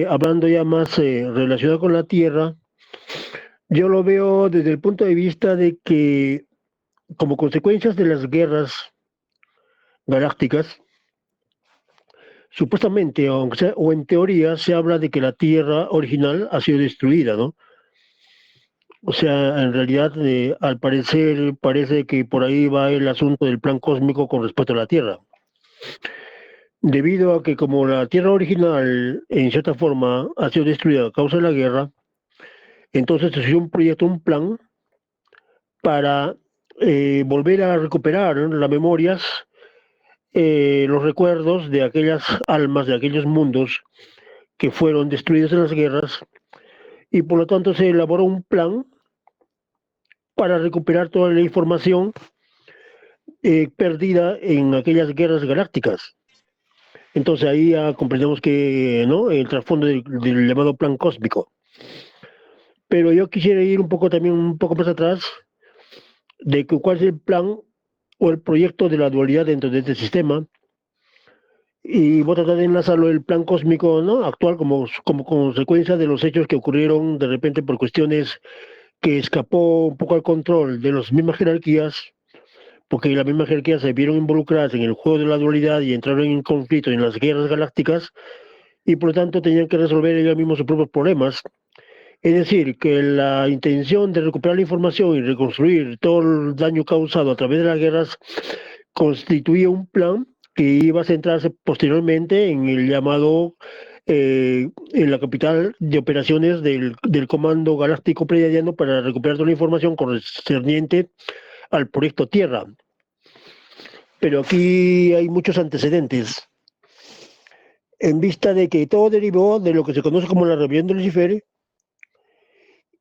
hablando ya más relacionado con la Tierra, yo lo veo desde el punto de vista de que como consecuencias de las guerras galácticas, supuestamente, aunque sea, o en teoría, se habla de que la Tierra original ha sido destruida, ¿no? O sea, en realidad, al parecer, parece que por ahí va el asunto del plan cósmico con respecto a la Tierra. Debido a que como la Tierra original, en cierta forma, ha sido destruida a causa de la guerra, entonces se hizo un proyecto, un plan para volver a recuperar, ¿no?, las memorias, los recuerdos de aquellas almas, de aquellos mundos que fueron destruidos en las guerras, y por lo tanto se elaboró un plan para recuperar toda la información perdida en aquellas guerras galácticas. Entonces ahí ya comprendemos que, ¿no?, el trasfondo del llamado plan cósmico. Pero yo quisiera ir un poco también un poco más atrás de que cuál es el plan o el proyecto de la dualidad dentro de este sistema, y voy a tratar de enlazarlo el plan cósmico, ¿no?, actual como consecuencia de los hechos que ocurrieron de repente por cuestiones que escapó un poco al control de las mismas jerarquías, porque las mismas jerarquías se vieron involucradas en el juego de la dualidad y entraron en conflicto en las guerras galácticas, y por lo tanto tenían que resolver ellos mismos sus propios problemas. Es decir, que la intención de recuperar la información y reconstruir todo el daño causado a través de las guerras constituía un plan que iba a centrarse posteriormente en el llamado, en la capital de operaciones del Comando Galáctico Pleiadiano para recuperar toda la información concerniente al proyecto Tierra. Pero aquí hay muchos antecedentes, en vista de que todo derivó de lo que se conoce como la rebelión de Lucifer,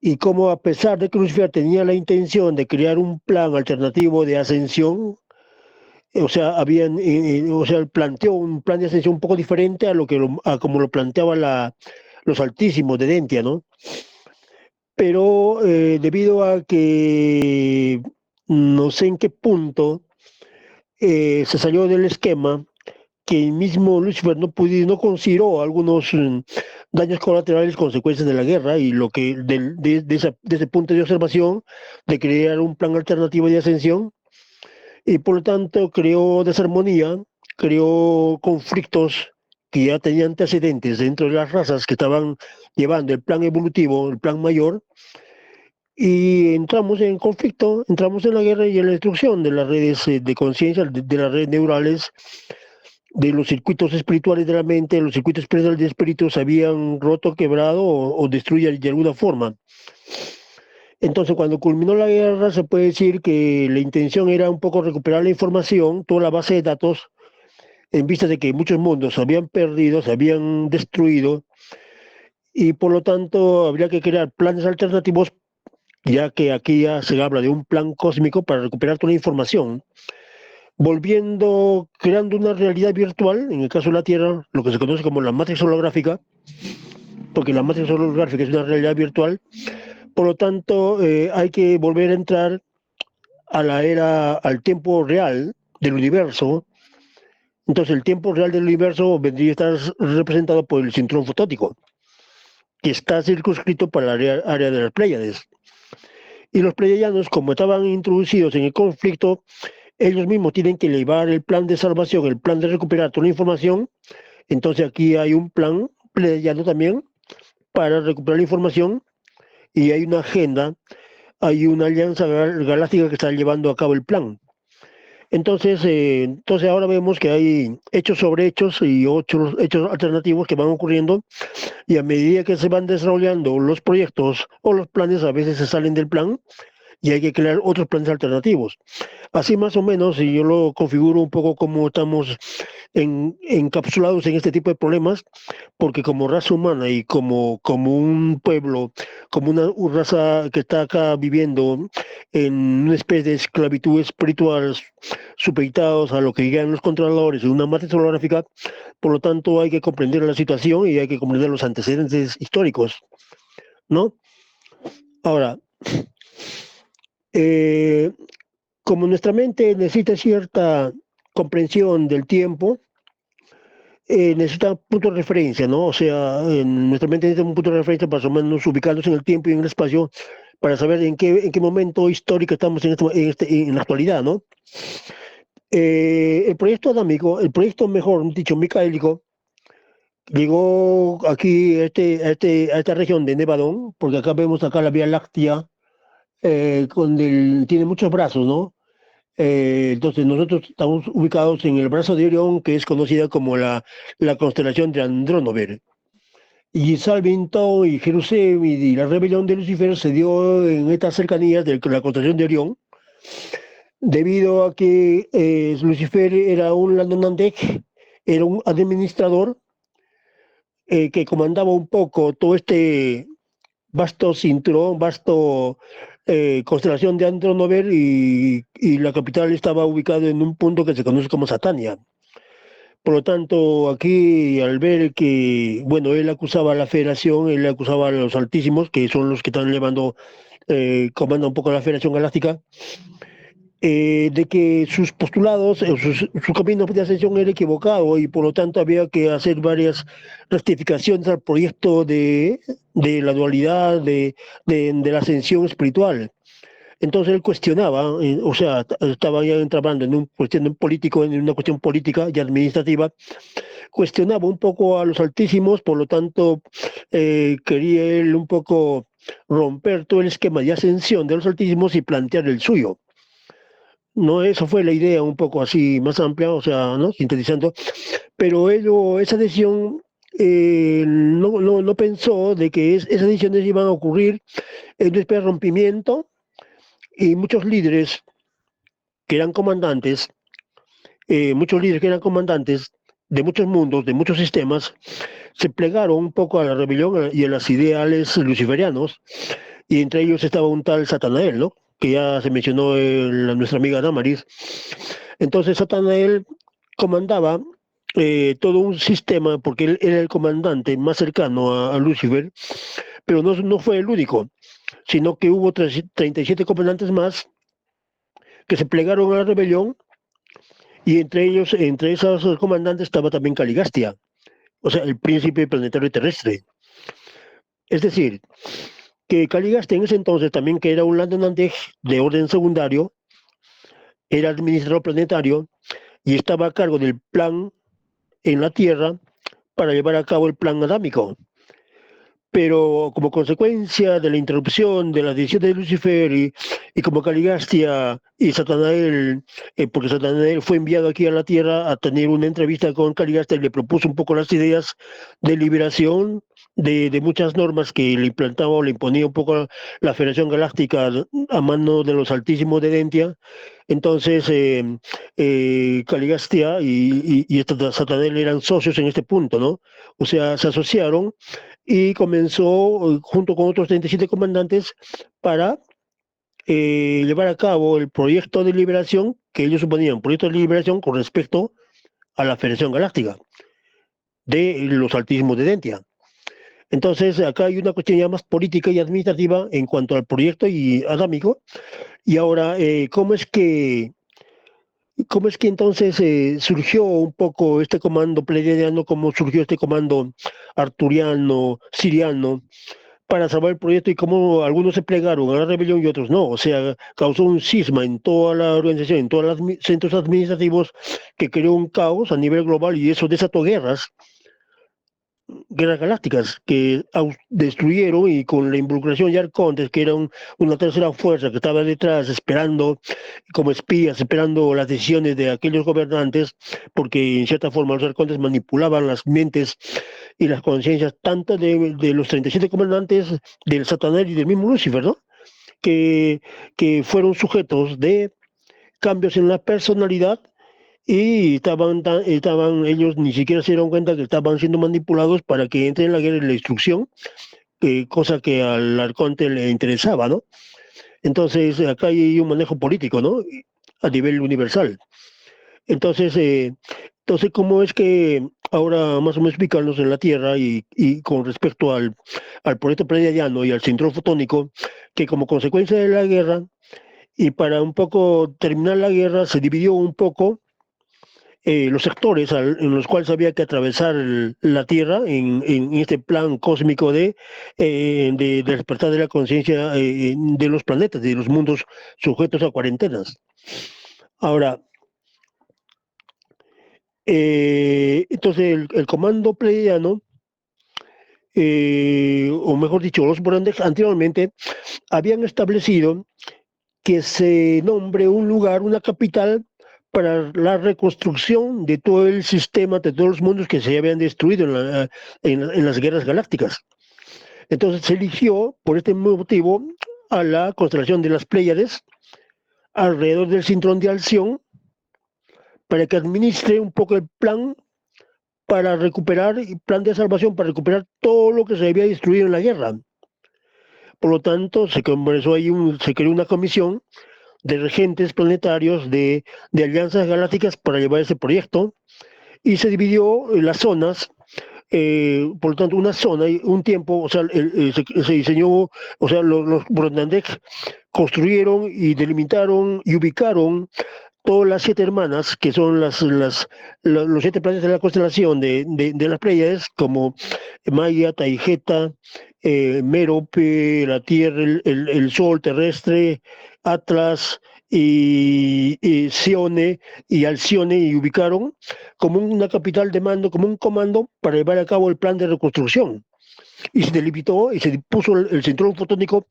y como a pesar de que Lucifer tenía la intención de crear un plan alternativo de ascensión, o sea, o sea, planteó un plan de ascensión un poco diferente a a como lo planteaba los altísimos de Dentia, ¿no? Pero debido a que no sé en qué punto se salió del esquema, que el mismo Lucifer no consideró algunos daños colaterales, consecuencias de la guerra, y lo que de ese punto de observación de crear un plan alternativo de ascensión, y por lo tanto creó desarmonía, creó conflictos que ya tenían antecedentes dentro de las razas que estaban llevando el plan evolutivo, el plan mayor, y entramos en conflicto, entramos en la guerra y en la destrucción de las redes de conciencia, de las redes neurales, de los circuitos espirituales de la mente. Los circuitos espirituales de espíritus se habían roto, quebrado o destruido de alguna forma. Entonces, cuando culminó la guerra, se puede decir que la intención era un poco recuperar la información, toda la base de datos, en vista de que muchos mundos se habían perdido, se habían destruido, y por lo tanto habría que crear planes alternativos, ya que aquí ya se habla de un plan cósmico para recuperar toda la información, creando una realidad virtual, en el caso de la Tierra, lo que se conoce como la matriz holográfica, porque la matriz holográfica es una realidad virtual. Por lo tanto, hay que volver a entrar al tiempo real del universo. Entonces, el tiempo real del universo vendría a estar representado por el cinturón fotótico, que está circunscrito para la área de las Pléyades. Y los pleiadianos, como estaban introducidos en el conflicto, ellos mismos tienen que elevar el plan de salvación, el plan de recuperar toda la información. Entonces, aquí hay un plan pleiadiano también para recuperar la información, y hay una agenda, hay una alianza galáctica que está llevando a cabo el plan. Entonces ahora vemos que hay hechos sobre hechos y otros hechos alternativos que van ocurriendo, y a medida que se van desarrollando los proyectos o los planes, a veces se salen del plan y hay que crear otros planes alternativos. Así más o menos, y yo lo configuro un poco como estamos encapsulados en este tipo de problemas, porque como raza humana y como un pueblo, como una raza que está acá viviendo en una especie de esclavitud espiritual, supeditados a lo que digan los controladores de una matriz holográfica, por lo tanto hay que comprender la situación y hay que comprender los antecedentes históricos, ¿no? Ahora, eh, como nuestra mente necesita cierta comprensión del tiempo, necesita punto de referencia, ¿no? O sea, en nuestra mente necesita un punto de referencia para más o menos ubicarnos en el tiempo y en el espacio para saber en qué momento histórico estamos en la actualidad, ¿no? El proyecto adámico, el proyecto, mejor dicho, micaélico, llegó aquí a esta región de Nevadón, porque acá vemos acá la Vía Láctea, tiene muchos brazos, ¿no? Entonces nosotros estamos ubicados en el brazo de Orión, que es conocida como la constelación de Andrónover. Y Salvington y Jerusalén y la rebelión de Lucifer se dio en estas cercanías de la constelación de Orión, debido a que Lucifer era un landonandej, era un administrador que comandaba un poco todo este vasto cinturón, vasto constelación de Andrónover y la capital estaba ubicada en un punto que se conoce como Satania. Por lo tanto, aquí al ver que, bueno, él acusaba a la Federación, él acusaba a los Altísimos, que son los que están llevando, comanda un poco la Federación Galáctica, de que sus postulados, su camino de ascensión era equivocado y por lo tanto había que hacer varias rectificaciones al proyecto de la dualidad, de la ascensión espiritual. Entonces él cuestionaba, o sea, estaba ya entrando en en una cuestión política y administrativa, cuestionaba un poco a los altísimos, por lo tanto quería él un poco romper todo el esquema de ascensión de los altísimos y plantear el suyo. No, eso fue la idea un poco así más amplia, o sea, ¿no? Sintetizando, pero esa decisión no pensó de que esas decisiones iban a ocurrir en un especie de rompimiento y muchos líderes que eran comandantes de muchos mundos, de muchos sistemas, se plegaron un poco a la rebelión y a los ideales luciferianos, y entre ellos estaba un tal Satanael, ¿no? Que ya se mencionó nuestra amiga Damaris. Entonces Satanael comandaba todo un sistema, porque él era el comandante más cercano a Lucifer, pero no fue el único, sino que hubo 37 comandantes más que se plegaron a la rebelión, y entre ellos, entre esos comandantes estaba también Caligastia, o sea, el príncipe planetario terrestre. Es decir, que Caligastia en ese entonces también, que era un landonante de orden secundario, era administrador planetario y estaba a cargo del plan en la Tierra para llevar a cabo el plan adámico. Pero como consecuencia de la interrupción de la decisión de Lucifer y como Caligastia y Satanael, porque Satanael fue enviado aquí a la Tierra a tener una entrevista con Caligastia y le propuso un poco las ideas de liberación de muchas normas que le implantaba o le imponía un poco la Federación Galáctica a mano de los Altísimos de Dentia. Entonces, Caligastia Satanael eran socios en este punto, ¿no? O sea, se asociaron y comenzó junto con otros 37 comandantes para llevar a cabo el proyecto de liberación que ellos suponían, proyecto de liberación con respecto a la Federación Galáctica de los Altísimos de Dentia. Entonces, acá hay una cuestión ya más política y administrativa en cuanto al proyecto y adámico. Y ahora, ¿cómo es que entonces surgió un poco este comando pleiadiano? ¿Cómo surgió este comando arturiano, siriano, para salvar el proyecto y cómo algunos se plegaron a la rebelión y otros no? O sea, causó un cisma en toda la organización, en todos los centros administrativos, que creó un caos a nivel global y eso desató guerras galácticas que destruyeron, y con la involucración de arcontes, que era una tercera fuerza que estaba detrás esperando como espías, esperando las decisiones de aquellos gobernantes, porque en cierta forma los arcontes manipulaban las mentes y las conciencias tanto de los 37 comandantes, del Satanás y del mismo Lucifer, ¿no? Que fueron sujetos de cambios en la personalidad, y ellos ni siquiera se dieron cuenta que estaban siendo manipulados para que entren en la guerra y la destrucción, cosa que al arconte le interesaba, ¿no? Entonces, acá hay un manejo político, ¿no? A nivel universal. Entonces, ¿cómo es que ahora más o menos ubicarnos en la Tierra y con respecto al proyecto pleiadiano y al cinturón fotónico, que como consecuencia de la guerra y para un poco terminar la guerra se dividió un poco los sectores en los cuales había que atravesar la Tierra en este plan cósmico de despertar de la conciencia de los planetas, de los mundos sujetos a cuarentenas. Ahora, entonces el comando pleiadiano, o mejor dicho, los Borandex anteriormente habían establecido que se nombre un lugar, una capital, para la reconstrucción de todo el sistema, de todos los mundos que se habían destruido en las guerras galácticas. Entonces se eligió, por este motivo, a la constelación de las Pléyades, alrededor del cinturón de Alción, para que administre un poco el plan para recuperar, plan de salvación para recuperar todo lo que se había destruido en la guerra. Por lo tanto, se creó una comisión de regentes planetarios de alianzas galácticas para llevar ese proyecto y se dividió en las zonas. Por lo tanto, una zona y un tiempo, o sea, se diseñó, o sea, los Brodandek construyeron y delimitaron y ubicaron todas las 7 hermanas, que son los 7 planetas de la constelación de las Pléyades, como Maya, Taigeta, Mérope, la Tierra, el Sol terrestre, Atlas y Sione y Alcione, y ubicaron como una capital de mando, como un comando para llevar a cabo el plan de reconstrucción. Y se delimitó y se puso el cinturón fotónico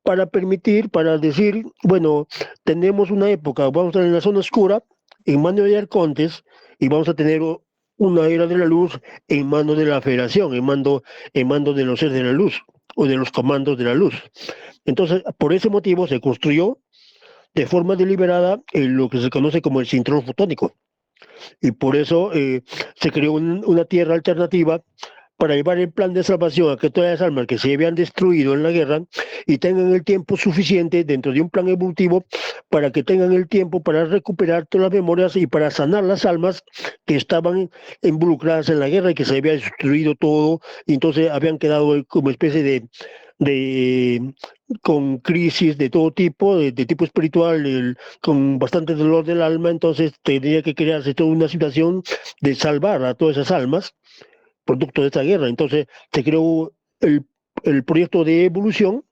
para permitir, para decir, bueno, tenemos una época, vamos a estar en la zona oscura, en manos de arcontes, y vamos a tener una era de la luz en manos de la federación, en mando de los seres de la luz, o de los comandos de la luz. Entonces, por ese motivo se construyó de forma deliberada lo que se conoce como el cinturón fotónico. Y por eso se creó una tierra alternativa para llevar el plan de salvación a que todas las almas que se habían destruido en la guerra y tengan el tiempo suficiente dentro de un plan evolutivo para que tengan el tiempo para recuperar todas las memorias y para sanar las almas que estaban involucradas en la guerra y que se había destruido todo, y entonces habían quedado como especie de con crisis de todo tipo, de tipo espiritual, con bastante dolor del alma. Entonces tenía que crearse toda una situación de salvar a todas esas almas producto de esta guerra. Entonces se creó el, el proyecto de evolución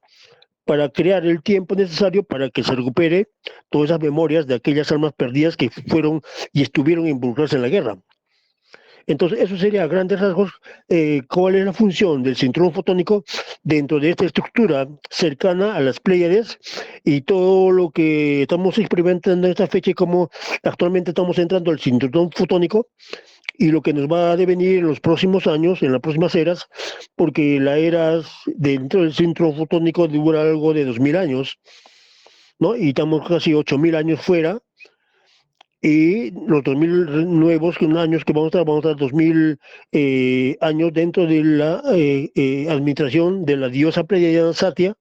para crear el tiempo necesario para que se recupere todas esas memorias de aquellas almas perdidas que fueron y estuvieron involucradas en la guerra. Entonces, eso sería a grandes rasgos cuál es la función del cinturón fotónico dentro de esta estructura cercana a las Pléyades y todo lo que estamos experimentando en esta fecha y cómo actualmente estamos entrando al cinturón fotónico y lo que nos va a devenir en los próximos años, en las próximas eras, porque la era dentro del cinturón fotónico dura algo de 2000 años, ¿no? Y estamos casi 8000 años fuera, y los 2000 nuevos años que vamos a estar 2000 años dentro de la administración de la diosa pleiadiana Satya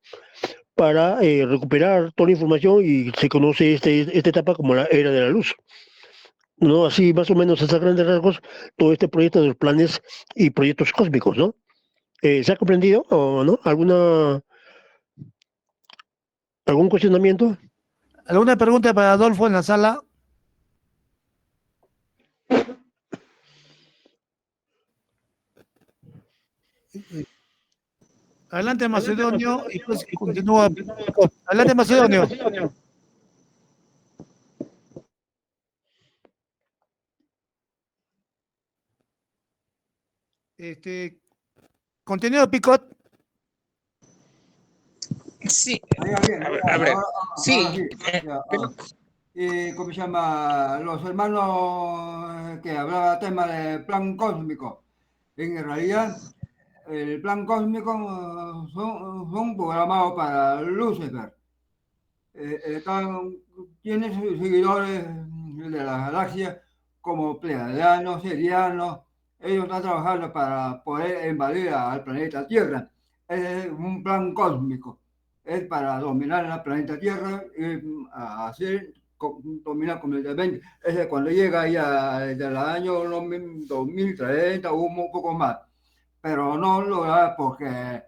para recuperar toda la información, y se conoce esta etapa como la era de la luz. ¿No? Así más o menos a grandes rasgos todo este proyecto de los planes y proyectos cósmicos, ¿no? ¿Se ha comprendido o no? ¿Algún cuestionamiento? ¿Alguna pregunta para Adolfo en la sala? Adelante, Macedonio, y pues continúa. Adelante, Macedonio. Contenido Picot. Sí, A ver, sí. ¿Cómo se llama? Los hermanos que hablaba tema del plan cósmico. En realidad, el plan cósmico son programados para Lucifer. Tiene sus seguidores de la galaxia como pleiadianos, serianos. Ellos están trabajando para poder invadir al planeta Tierra. Es un plan cósmico. Es para dominar el planeta Tierra y hacer dominar completamente. Es cuando llega ya desde el año 2030 o un poco más. Pero no lo hará porque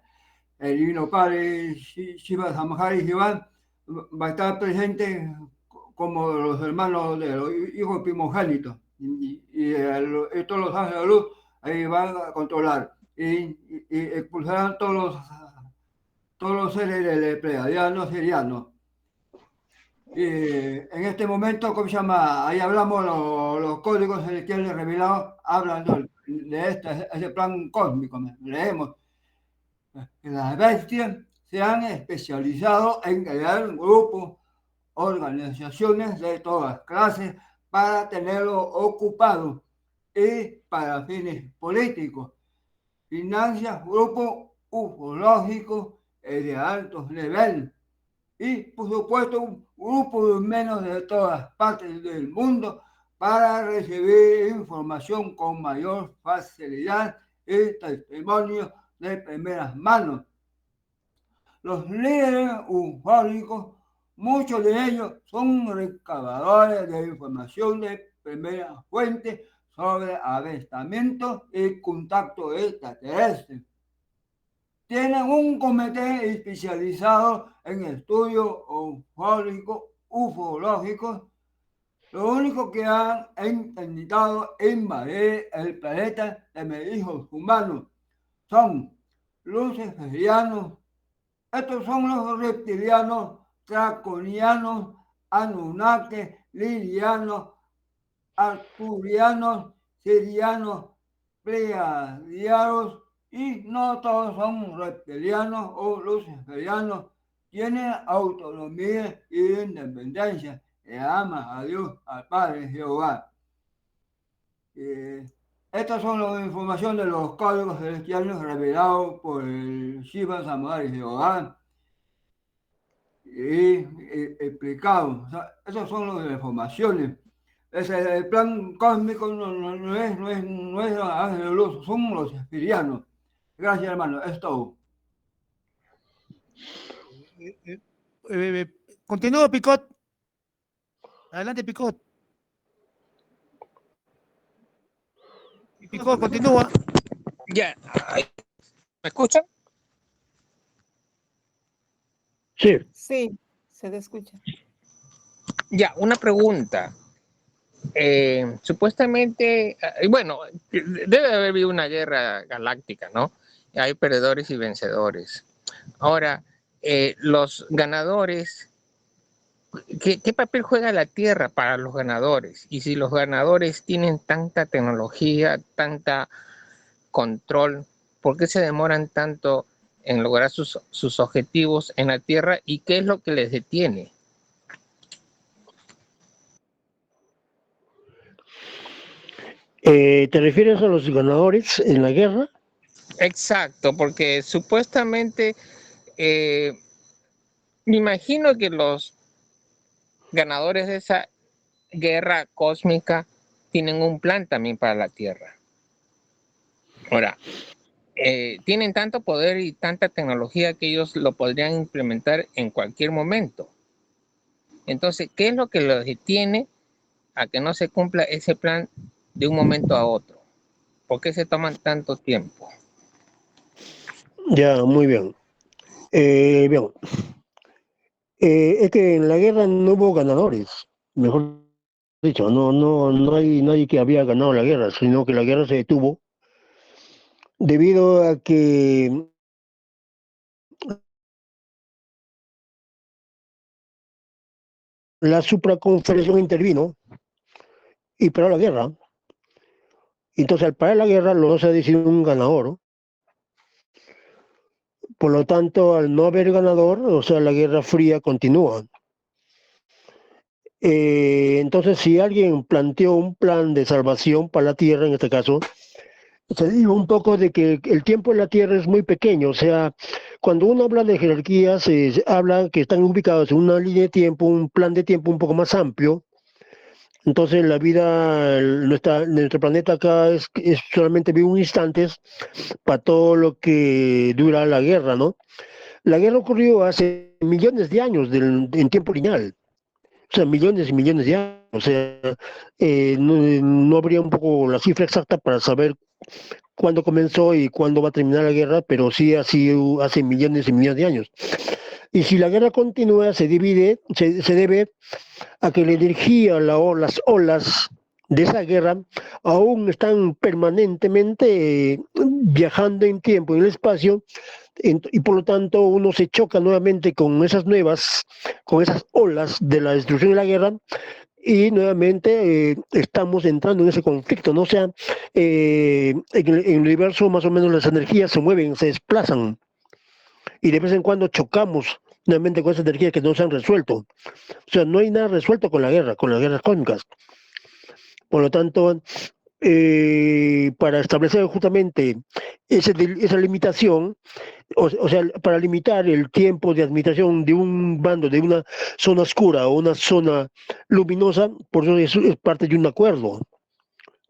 el Divino Padre Shiva Samhari Shivan va a estar presente como los hermanos de los hijos primogénitos. y todos los ángeles de luz ahí van a controlar y expulsarán todos los seres del pleiadianos sirianos. Y en este momento, ¿cómo se llama? Ahí hablamos los códigos celestiales revelados, hablan de este plan cósmico. Leemos. Las bestias se han especializado en crear grupos, organizaciones de todas clases para tenerlo ocupado y para fines políticos. Financia grupos ufológicos de alto nivel y, por supuesto, un grupo de menos de todas partes del mundo para recibir información con mayor facilidad y testimonio de primeras manos. Los líderes ufólogos, muchos de ellos son recabadores de información de primera fuente sobre avistamientos y contacto extraterrestre. Tienen un comité especializado en estudios ufológicos. Lo único que han intentado invadir el planeta de hijos humanos son luciferianos. Estos son los reptilianos, draconianos, anunnakis, lirianos, arturianos, sirianos, pleiadianos, y no todos son reptilianos o luciferianos. Tienen autonomía e independencia y aman a Dios, al Padre Jehová. Estas son las informaciones de los códigos celestiales revelados por el Shiva Samadhi Jehová y explicados. O sea, esas son las informaciones. El plan cósmico no es los ángeles de luz, son los espirianos. Gracias, hermano. Es todo. Continúa, Picot. Adelante, Picot. Picot, continúa. Ya, ¿me escuchan? Sí. Sí, se te escucha. Ya, una pregunta. Supuestamente, bueno, debe haber habido una guerra galáctica, ¿no? Hay perdedores y vencedores. Ahora, los ganadores, ¿qué papel juega la Tierra para los ganadores? Y si los ganadores tienen tanta tecnología, tanta control, ¿por qué se demoran tanto en lograr sus objetivos en la Tierra y qué es lo que les detiene? ¿Te refieres a los ganadores en la guerra? Exacto, porque supuestamente me imagino que los ganadores de esa guerra cósmica tienen un plan también para la Tierra. Ahora, tienen tanto poder y tanta tecnología que ellos lo podrían implementar en cualquier momento. Entonces, ¿qué es lo que los detiene a que no se cumpla ese plan de un momento a otro? ¿Por qué se toman tanto tiempo? Ya, muy bien. Bien. Es que en la guerra no hubo ganadores, mejor dicho, no hay nadie que había ganado la guerra, sino que la guerra se detuvo debido a que la supraconfederación intervino y paró la guerra. Entonces, al parar la guerra, no se ha decidido un ganador, ¿no? Por lo tanto, al no haber ganador, o sea, la guerra fría continúa. Entonces, si alguien planteó un plan de salvación para la Tierra, en este caso, se dijo un poco de que el tiempo en la Tierra es muy pequeño, o sea, cuando uno habla de jerarquías, se habla que están ubicados en una línea de tiempo, un plan de tiempo un poco más amplio. Entonces la vida, nuestro planeta acá es solamente vive un instante para todo lo que dura la guerra, ¿no? La guerra ocurrió hace millones de años en tiempo lineal, o sea, millones y millones de años, o sea, no habría un poco la cifra exacta para saber cuándo comenzó y cuándo va a terminar la guerra, pero sí así hace millones y millones de años. Y si la guerra continúa, se debe a que la energía, las olas de esa guerra aún están permanentemente viajando en tiempo, en el espacio, y por lo tanto uno se choca nuevamente con esas olas de la destrucción y la guerra, y nuevamente estamos entrando en ese conflicto, ¿no? O sea, en el universo más o menos las energías se mueven, se desplazan, y de vez en cuando chocamos nuevamente con esas energías que no se han resuelto. O sea, no hay nada resuelto con las guerras cósmicas. Por lo tanto, para establecer justamente esa limitación, o sea, para limitar el tiempo de administración de un bando, de una zona oscura o una zona luminosa, por eso es parte de un acuerdo,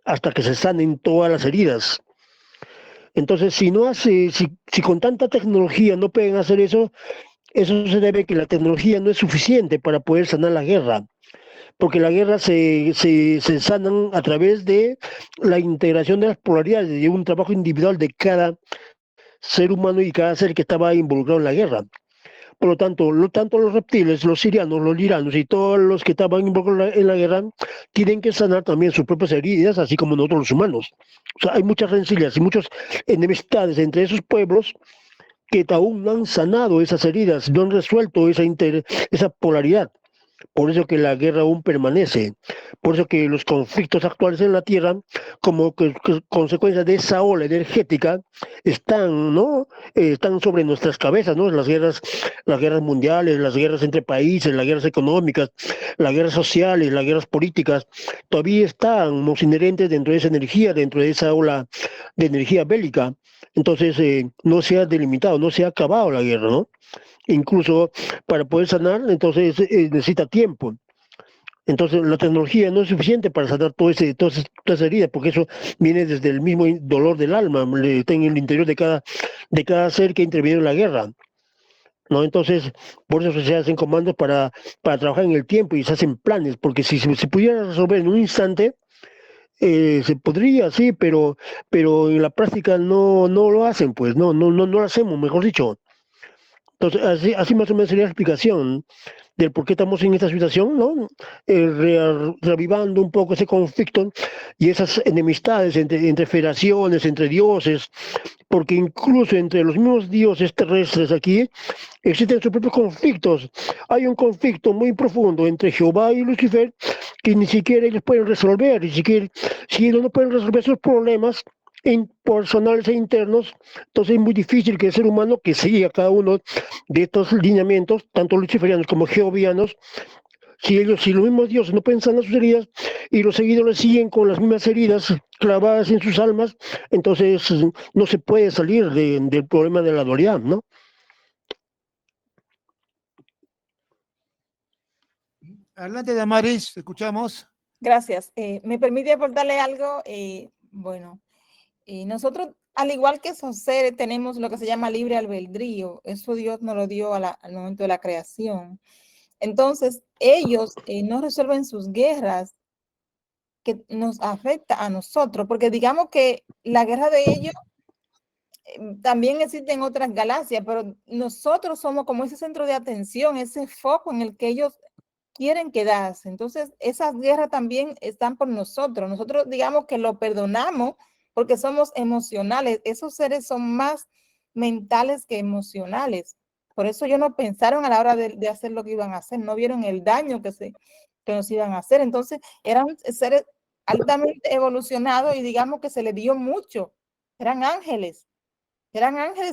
hasta que se sanen todas las heridas. Entonces, si con tanta tecnología no pueden hacer eso, eso se debe a que la tecnología no es suficiente para poder sanar la guerra, porque la guerra se sanan a través de la integración de las polaridades, de un trabajo individual de cada ser humano y cada ser que estaba involucrado en la guerra. Por lo tanto, tanto los reptiles, los sirianos, los liranos y todos los que estaban involucrados en la guerra tienen que sanar también sus propias heridas, así como nosotros los humanos. O sea, hay muchas rencillas y muchas enemistades entre esos pueblos que aún no han sanado esas heridas, no han resuelto esa polaridad. Por eso que la guerra aún permanece, por eso que los conflictos actuales en la Tierra, como consecuencia de esa ola energética, están, ¿no? Están sobre nuestras cabezas, ¿no? Las guerras mundiales, las guerras entre países, las guerras económicas, las guerras sociales, las guerras políticas, todavía estamos inherentes dentro de esa energía, dentro de esa ola de energía bélica. Entonces, no se ha delimitado, no se ha acabado la guerra, ¿no? Incluso para poder sanar, entonces necesita tiempo. Entonces la tecnología no es suficiente para sanar toda esa herida, porque eso viene desde el mismo dolor del alma, está en el interior de cada ser que interviene en la guerra. ¿No? Entonces, por eso se hacen comandos para trabajar en el tiempo y se hacen planes, porque si se pudiera resolver en un instante, se podría, sí, pero en la práctica no lo hacen, pues, no lo hacemos, mejor dicho. Entonces, así más o menos sería la explicación del por qué estamos en esta situación, ¿no? Reavivando un poco ese conflicto y esas enemistades entre federaciones, entre dioses, porque incluso entre los mismos dioses terrestres aquí existen sus propios conflictos. Hay un conflicto muy profundo entre Jehová y Lucifer que ni siquiera ellos pueden resolver, ni siquiera si ellos no pueden resolver sus problemas personales e internos, entonces es muy difícil que el ser humano que siga cada uno de estos lineamientos, tanto luciferianos como jehovianos, si los mismos dioses no pueden sanar sus heridas y los seguidores siguen con las mismas heridas clavadas en sus almas, entonces no se puede salir del problema de la dualidad, ¿no? Adelante, Damaris, te escuchamos. Gracias. ¿Me permite aportarle algo? Bueno, nosotros, al igual que esos seres, tenemos lo que se llama libre albedrío. Eso Dios nos lo dio al momento de la creación. Entonces, ellos no resuelven sus guerras que nos afecta a nosotros, porque digamos que la guerra de ellos también existen otras galaxias, pero nosotros somos como ese centro de atención, ese foco en el que ellos quieren quedarse. Entonces, esas guerras también están por nosotros. Nosotros digamos que lo perdonamos porque somos emocionales. Esos seres son más mentales que emocionales. Por eso ellos no pensaron a la hora de hacer lo que iban a hacer, no vieron el daño que nos iban a hacer. Entonces, eran seres altamente evolucionados y digamos que se les dio mucho. Eran ángeles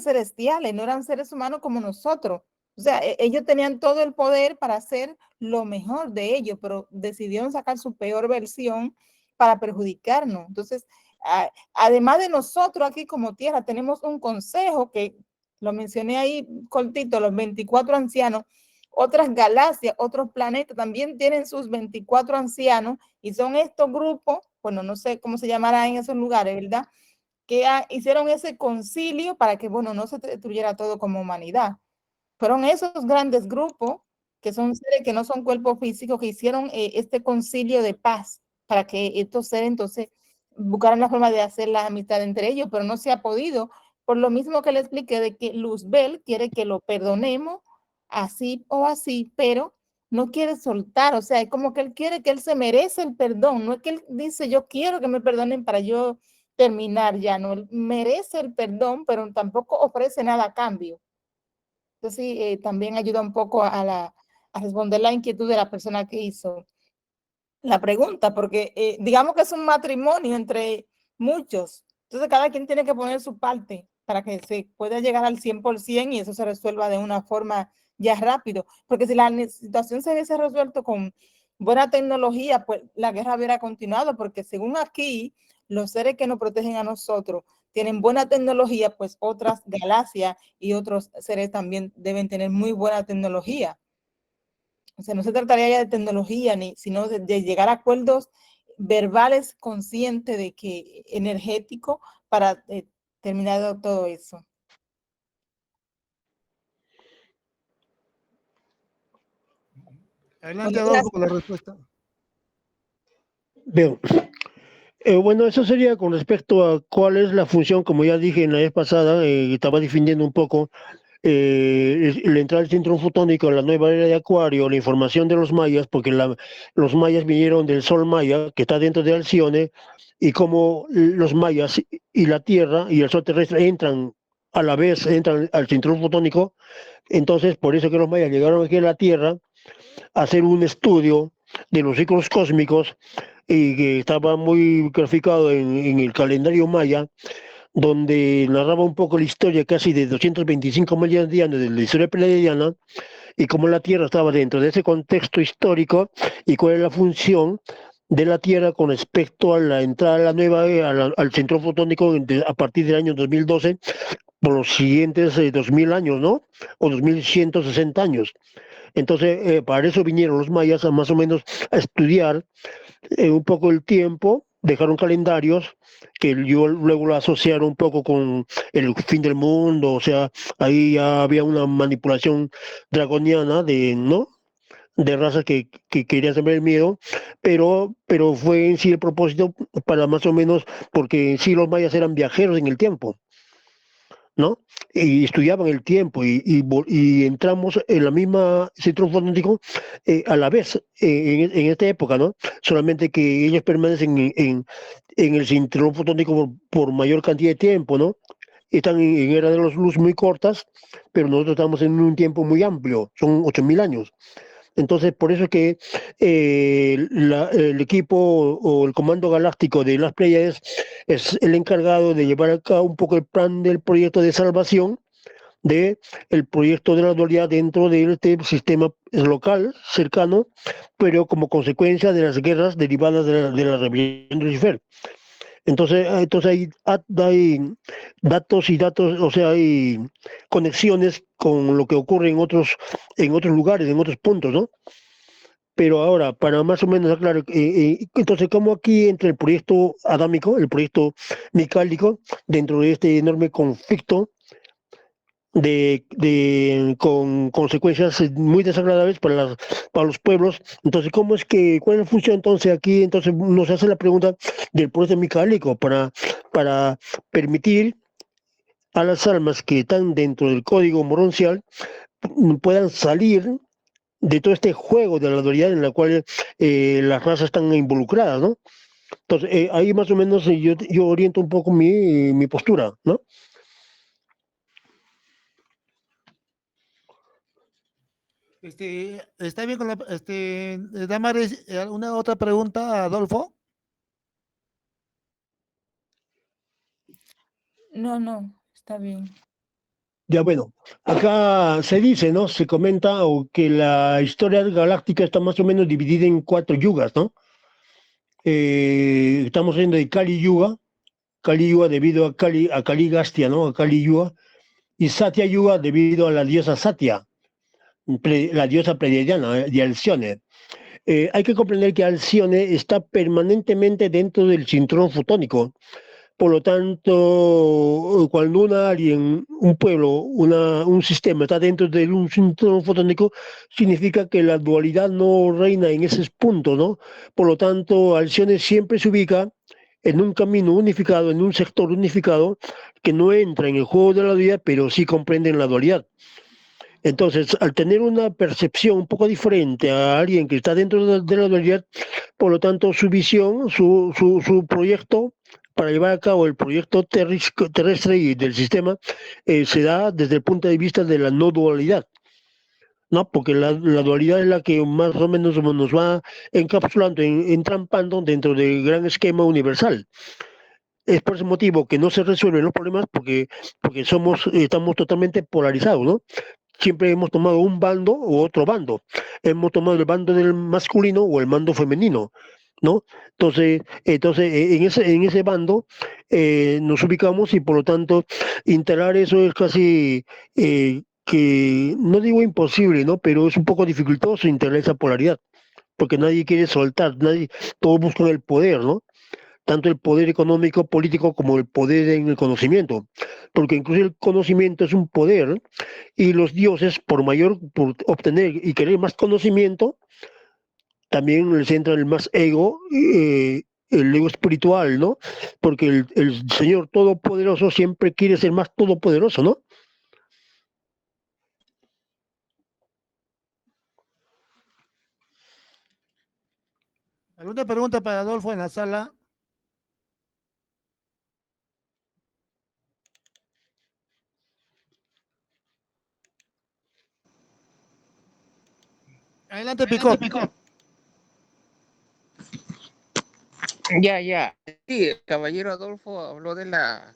celestiales, no eran seres humanos como nosotros. O sea, ellos tenían todo el poder para hacer lo mejor de ellos, pero decidieron sacar su peor versión para perjudicarnos. Entonces, además de nosotros aquí como tierra, tenemos un consejo que lo mencioné ahí cortito, los 24 ancianos, otras galaxias, otros planetas también tienen sus 24 ancianos y son estos grupos, bueno, no sé cómo se llamará en esos lugares, ¿verdad? Que hicieron ese concilio para que, bueno, no se destruyera todo como humanidad. Fueron esos grandes grupos, que son seres que no son cuerpos físicos, que hicieron este concilio de paz para que estos seres entonces buscaran la forma de hacer la amistad entre ellos, pero no se ha podido, por lo mismo que le expliqué de que Luzbel quiere que lo perdonemos así o así, pero no quiere soltar, o sea, es como que él quiere, que él se merece el perdón, no es que él dice, yo quiero que me perdonen para yo terminar ya, no, él merece el perdón, pero tampoco ofrece nada a cambio. Entonces, sí, también ayuda un poco a responder la inquietud de la persona que hizo la pregunta, porque digamos que es un matrimonio entre muchos, entonces cada quien tiene que poner su parte para que se pueda llegar al 100% y eso se resuelva de una forma ya rápido, porque si la situación se hubiese resuelto con buena tecnología, pues la guerra hubiera continuado, porque según aquí, los seres que nos protegen a nosotros tienen buena tecnología, pues otras galaxias y otros seres también deben tener muy buena tecnología. O sea, no se trataría ya de tecnología, sino de llegar a acuerdos verbales conscientes de que energético para terminar todo eso. Adelante, Bueno, Adolfo, con la respuesta. Veo. Bueno, eso sería con respecto a cuál es la función, como ya dije en la vez pasada, estaba definiendo un poco la entrada del cinturón fotónico, la nueva era de Acuario, la información de los mayas, porque los mayas vinieron del sol maya, que está dentro de Alcione, y como los mayas y la Tierra y el sol terrestre entran a la vez, entran al cinturón fotónico, entonces por eso que los mayas llegaron aquí a la Tierra a hacer un estudio de los ciclos cósmicos y que estaba muy graficado en el calendario maya, donde narraba un poco la historia casi de 225 millones de años de la historia pleiadiana y cómo la Tierra estaba dentro de ese contexto histórico y cuál es la función de la Tierra con respecto a la entrada a la nueva al centro fotónico a partir del año 2012 por los siguientes 2000 años, ¿no? O 2160 años. Entonces, para eso vinieron los mayas a más o menos a estudiar un poco el tiempo, dejaron calendarios que yo luego lo asociaron un poco con el fin del mundo, o sea, ahí ya había una manipulación draconiana de, ¿no? De razas que querían saber el miedo, pero fue en sí el propósito para más o menos, porque en sí los mayas eran viajeros en el tiempo, ¿no? Y estudiaban el tiempo y entramos en la misma centro fonético a la vez en esta época, ¿no? Solamente que ellos permanecen en el cinturón fotónico por mayor cantidad de tiempo, ¿no? Están en era de los luz muy cortas, pero nosotros estamos en un tiempo muy amplio, son 8000 años. Entonces, por eso es que el equipo o el comando galáctico de las Pléyades es el encargado de llevar a cabo un poco el plan del proyecto de salvación de el proyecto de la dualidad dentro de este sistema local cercano, pero como consecuencia de las guerras derivadas de la rebelión de Lucifer. Entonces hay datos y datos, o sea, hay conexiones con lo que ocurre en otros lugares, en otros puntos, ¿no? Pero ahora, para más o menos aclarar, entonces, ¿cómo aquí entre el proyecto adámico, el proyecto micálico, dentro de este enorme conflicto con consecuencias muy desagradables para los pueblos? Entonces, ¿cómo es que, cuál es la función entonces aquí? Entonces nos hace la pregunta del proceso micálico para permitir a las almas que están dentro del código moroncial puedan salir de todo este juego de la dualidad en la cual las razas están involucradas, ¿no? Entonces, ahí más o menos yo oriento un poco mi postura, ¿no? Está bien con la, Damaris, ¿alguna otra pregunta, Adolfo? No, está bien. Ya bueno, acá se dice, ¿no? Se comenta que la historia galáctica está más o menos dividida en 4 yugas, ¿no? Estamos hablando de Kali Yuga debido a Kali Gastia, ¿no? A Kali Yuga, y Satya Yuga debido a la diosa Satya, la diosa pleiadiana de Alcione. Hay que comprender que Alcione está permanentemente dentro del cinturón fotónico. Por lo tanto, cuando un pueblo, un sistema está dentro de un cinturón fotónico, significa que la dualidad no reina en esos puntos, ¿no? Por lo tanto, Alcione siempre se ubica en un camino unificado, en un sector unificado, que no entra en el juego de la dualidad, pero sí comprende en la dualidad. Entonces, al tener una percepción un poco diferente a alguien que está dentro de la dualidad, por lo tanto, su visión, su proyecto para llevar a cabo el proyecto terrestre y del sistema se da desde el punto de vista de la no dualidad. ¿No? Porque la dualidad es la que más o menos nos va encapsulando, entrampando dentro del gran esquema universal. Es por ese motivo que no se resuelven los problemas porque estamos totalmente polarizados, ¿no? Siempre hemos tomado un bando u otro bando. Hemos tomado el bando del masculino o el bando femenino, ¿no? Entonces en ese bando nos ubicamos y por lo tanto integrar eso es casi que no digo imposible, ¿no? Pero es un poco dificultoso integrar esa polaridad, porque nadie quiere soltar, todos buscan el poder, ¿no? Tanto el poder económico, político, como el poder en el conocimiento, porque incluso el conocimiento es un poder y los dioses, por obtener y querer más conocimiento, también les entra el más ego, el ego espiritual, ¿no? Porque el Señor Todopoderoso siempre quiere ser más todopoderoso, ¿no? ¿Alguna pregunta para Adolfo en la sala? Adelante, Picó. Ya. Sí, el caballero Adolfo habló de la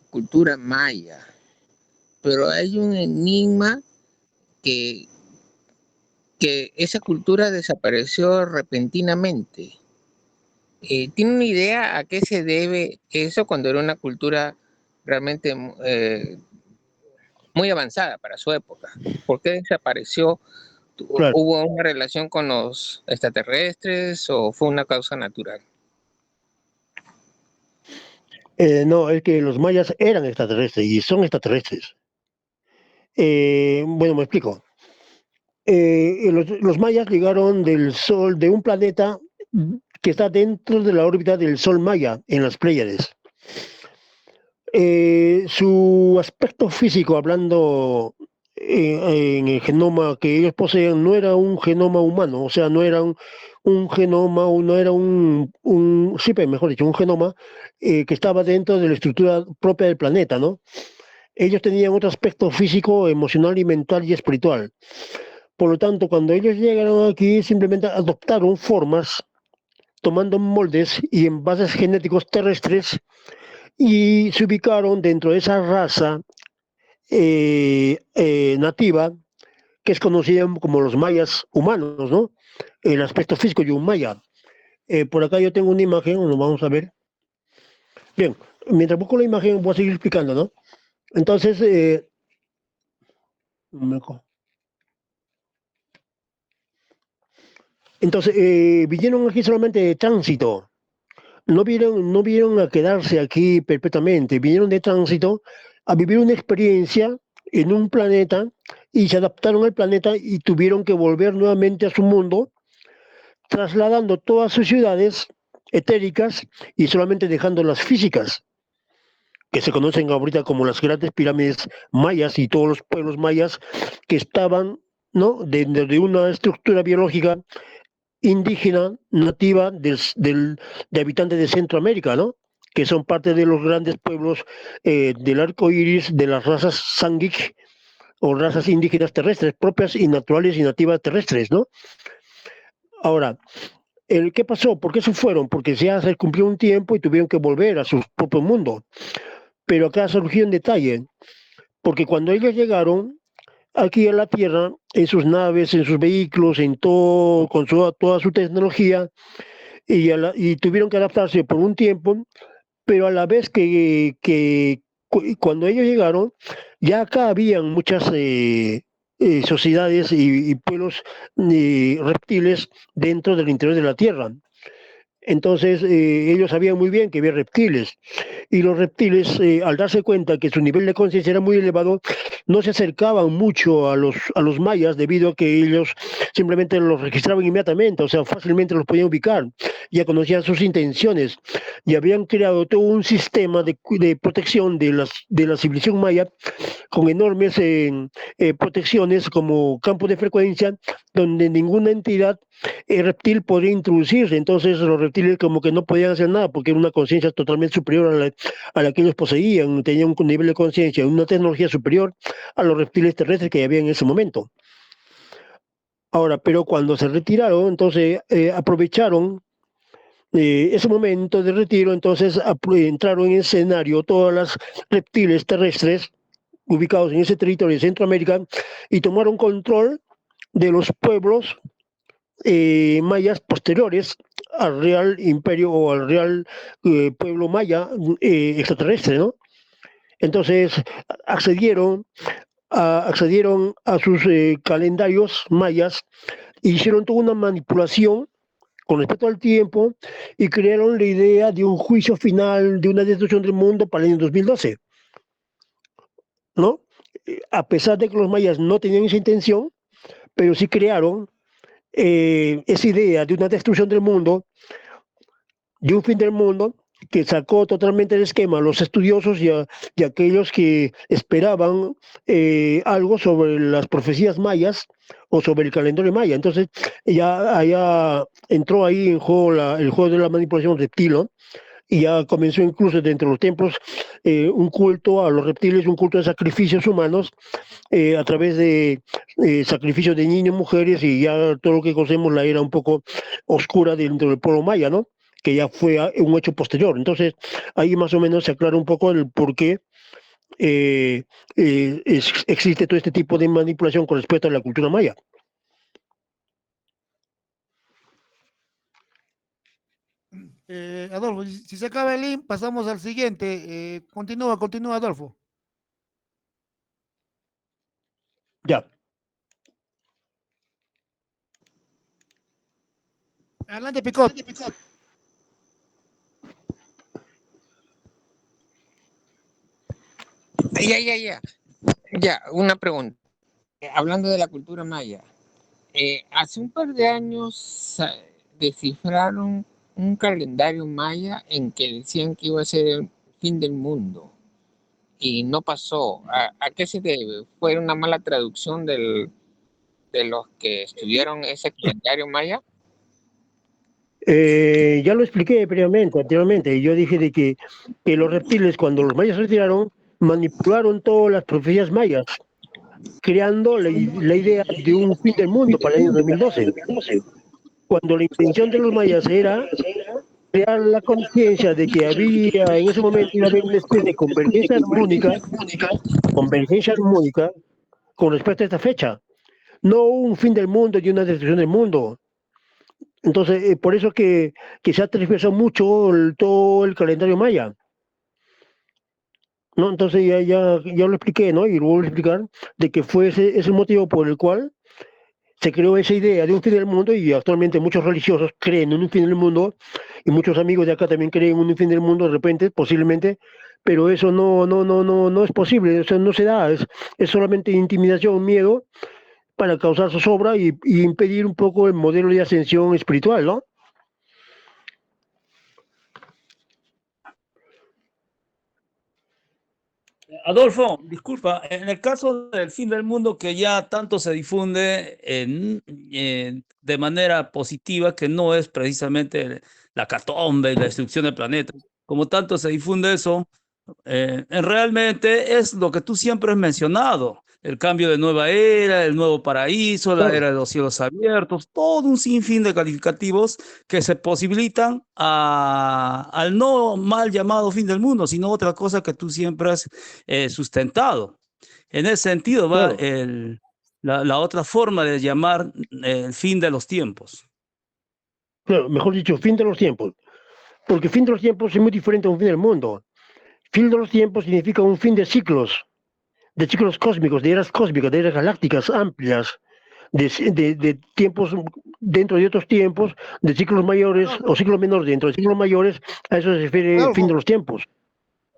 cultura maya, pero hay un enigma que esa cultura desapareció repentinamente. ¿Tiene una idea a qué se debe eso cuando era una cultura realmente muy avanzada para su época? ¿Por qué desapareció? Claro. ¿Hubo una relación con los extraterrestres o fue una causa natural? No, es que los mayas eran extraterrestres y son extraterrestres. Bueno, me explico. Los mayas llegaron del Sol, de un planeta que está dentro de la órbita del Sol Maya, en las Pléyades. Su aspecto físico, hablando en el genoma que ellos poseen, no era un genoma humano, o sea, no era un genoma, no era sí, mejor dicho, un genoma que estaba dentro de la estructura propia del planeta, ¿no? Ellos tenían otro aspecto físico, emocional y mental y espiritual. Por lo tanto, cuando ellos llegaron aquí, simplemente adoptaron formas, tomando moldes y envases genéticos terrestres, y se ubicaron dentro de esa raza nativa, que es conocida como los mayas humanos, ¿no? El aspecto físico de un maya. Por acá yo tengo una imagen, lo vamos a ver. Bien, mientras busco la imagen voy a seguir explicando, ¿no? Entonces, vinieron aquí solamente de tránsito. No vieron a quedarse aquí perpetuamente, vinieron de tránsito a vivir una experiencia en un planeta y se adaptaron al planeta y tuvieron que volver nuevamente a su mundo, trasladando todas sus ciudades etéricas y solamente dejando las físicas, que se conocen ahorita como las grandes pirámides mayas y todos los pueblos mayas que estaban, ¿no?, de una estructura biológica indígena nativa de habitantes de Centroamérica, ¿no? Que son parte de los grandes pueblos del arco iris de las razas Sangik o razas indígenas terrestres, propias y naturales y nativas terrestres, ¿no? Ahora, ¿qué pasó? ¿Por qué se fueron? Porque ya se cumplió un tiempo y tuvieron que volver a su propio mundo. Pero acá surgió un detalle, porque cuando ellos llegaron aquí a la Tierra, en sus naves, en sus vehículos, en todo, con toda su tecnología, y tuvieron que adaptarse por un tiempo, pero a la vez que cuando ellos llegaron, ya acá habían muchas sociedades y pueblos reptiles dentro del interior de la Tierra. Entonces ellos sabían muy bien que había reptiles y los reptiles al darse cuenta que su nivel de conciencia era muy elevado no se acercaban mucho a los mayas debido a que ellos simplemente los registraban inmediatamente, o sea, fácilmente los podían ubicar ya conocían sus intenciones y habían creado todo un sistema de protección de la civilización maya con enormes protecciones como campos de frecuencia donde ninguna entidad reptil podía introducirse. Entonces los reptiles como que no podían hacer nada porque era una conciencia totalmente superior a la que ellos poseían, tenían un nivel de conciencia, una tecnología superior a los reptiles terrestres que había en ese momento. Ahora, pero cuando se retiraron, entonces aprovecharon ese momento de retiro, entonces entraron en escenario todas las reptiles terrestres ubicados en ese territorio de Centroamérica y tomaron control de los pueblos mayas posteriores al Real Imperio o al Real Pueblo Maya extraterrestre, ¿no? Entonces accedieron accedieron a sus calendarios mayas e hicieron toda una manipulación con respecto al tiempo y crearon la idea de un juicio final, de una destrucción del mundo para el año 2012, ¿no? A pesar de que los mayas no tenían esa intención, pero sí crearon esa idea de una destrucción del mundo, de un fin del mundo, que sacó totalmente el esquema a los estudiosos y a aquellos que esperaban algo sobre las profecías mayas o sobre el calendario maya. Entonces ya entró ahí en juego el juego de la manipulación reptil, ¿no? Y ya comenzó incluso dentro de los templos un culto a los reptiles, un culto de sacrificios humanos a través de sacrificios de niños, mujeres y ya todo lo que conocemos la era un poco oscura dentro del pueblo maya, ¿no? Que ya fue un hecho posterior. Entonces, ahí más o menos se aclara un poco el por qué existe todo este tipo de manipulación con respecto a la cultura maya. Adolfo, si se acaba el link, pasamos al siguiente. Continúa, Adolfo. Ya. Adelante, Picot. Ya, una pregunta. Hablando de la cultura maya, hace un par de años descifraron un calendario maya en que decían que iba a ser el fin del mundo y no pasó. ¿A qué se debe? ¿Fue una mala traducción de los que estudiaron ese calendario maya? Ya lo expliqué previamente, anteriormente. Yo dije de que los reptiles, cuando los mayas se retiraron, manipularon todas las profecías mayas, creando la idea de un fin del mundo para el año 2012, cuando la intención de los mayas era crear la conciencia de que había en ese momento iba a haber una especie de convergencia armónica con respecto a esta fecha, no un fin del mundo y una destrucción del mundo. Entonces, por eso que se ha transversado mucho todo el calendario maya. ¿No? Entonces ya lo expliqué, ¿no? Y lo vuelvo a explicar, de que fue ese motivo por el cual se creó esa idea de un fin del mundo y actualmente muchos religiosos creen en un fin del mundo y muchos amigos de acá también creen en un fin del mundo de repente, posiblemente, pero eso no es posible, eso no se da, es solamente intimidación, miedo para causar zozobra y impedir un poco el modelo de ascensión espiritual, ¿no? Adolfo, disculpa, en el caso del fin del mundo que ya tanto se difunde de manera positiva, que no es precisamente la catombe y la destrucción del planeta, como tanto se difunde eso, realmente es lo que tú siempre has mencionado, el cambio de nueva era, el nuevo paraíso, la Claro. era de los cielos abiertos, todo un sinfín de calificativos que se posibilitan al no mal llamado fin del mundo, sino otra cosa que tú siempre has sustentado. En ese sentido va Claro. la otra forma de llamar el fin de los tiempos. Claro, mejor dicho, fin de los tiempos. Porque fin de los tiempos es muy diferente a un fin del mundo. Fin de los tiempos significa un fin de ciclos cósmicos, de eras cósmicas, de eras galácticas amplias, de tiempos dentro de otros tiempos, de ciclos mayores o ciclos menores dentro de ciclos mayores, a eso se refiere fin de Adolfo, los tiempos.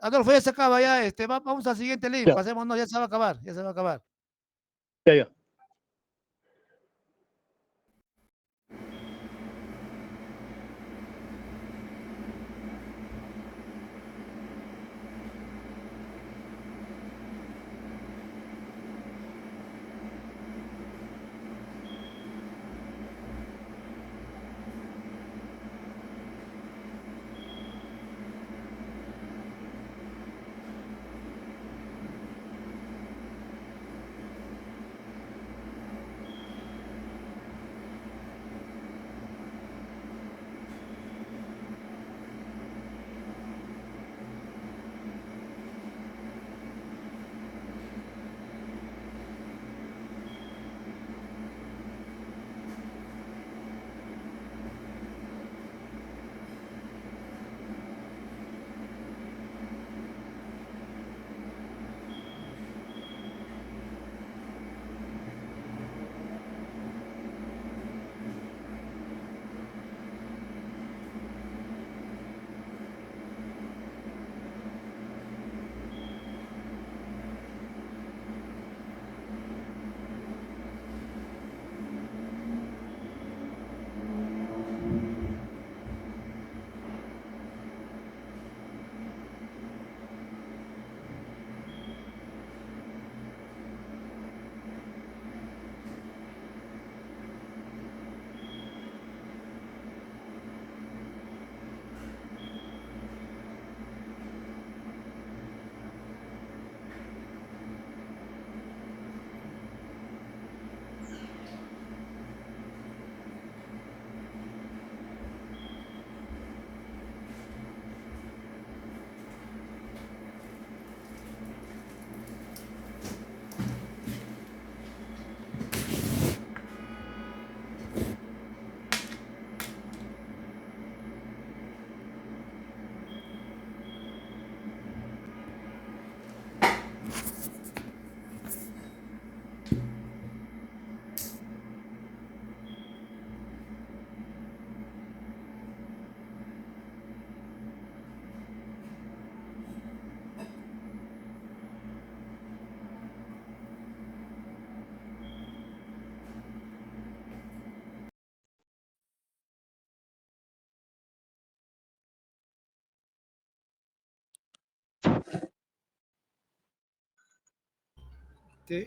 Adolfo, ya se acaba, ya. Vamos al siguiente link. Ya, Pasémonos, ya se va a acabar, ya se va a acabar. ya.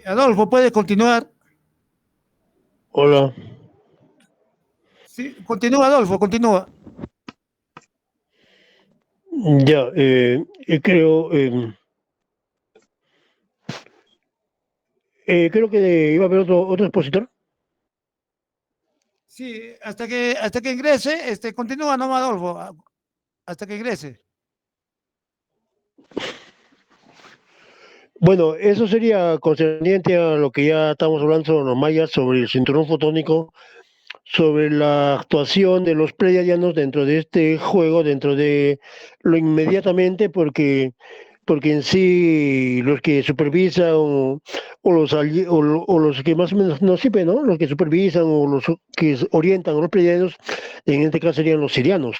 Adolfo, puede continuar. Hola. Sí, continúa, Adolfo, continúa. Ya, creo, creo que iba a haber otro expositor. Sí, hasta que ingrese, continúa nomás, Adolfo, hasta que ingrese. Bueno, eso sería concerniente a lo que ya estamos hablando sobre los mayas, sobre el cinturón fotónico, sobre la actuación de los pleiadianos dentro de este juego, dentro de lo inmediatamente, porque en sí los que supervisan o los que más o menos no sirven, ¿no? Los que supervisan o los que orientan a los pleiadianos, en este caso serían los sirianos,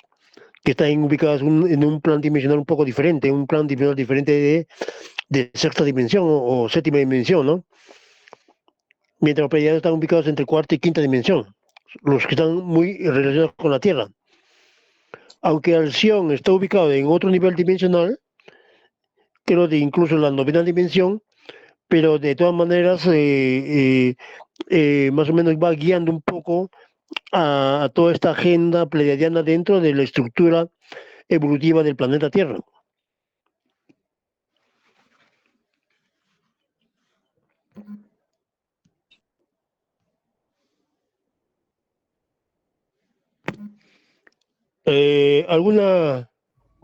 que están ubicados en un plan dimensional un poco diferente, un plan dimensional diferente de sexta dimensión o séptima dimensión, ¿no? Mientras los pleiadianos están ubicados entre cuarta y quinta dimensión, los que están muy relacionados con la Tierra. Aunque Alción está ubicado en otro nivel dimensional, creo de incluso la novena dimensión, pero de todas maneras más o menos va guiando un poco a toda esta agenda pleiadiana dentro de la estructura evolutiva del planeta Tierra. ¿Alguna?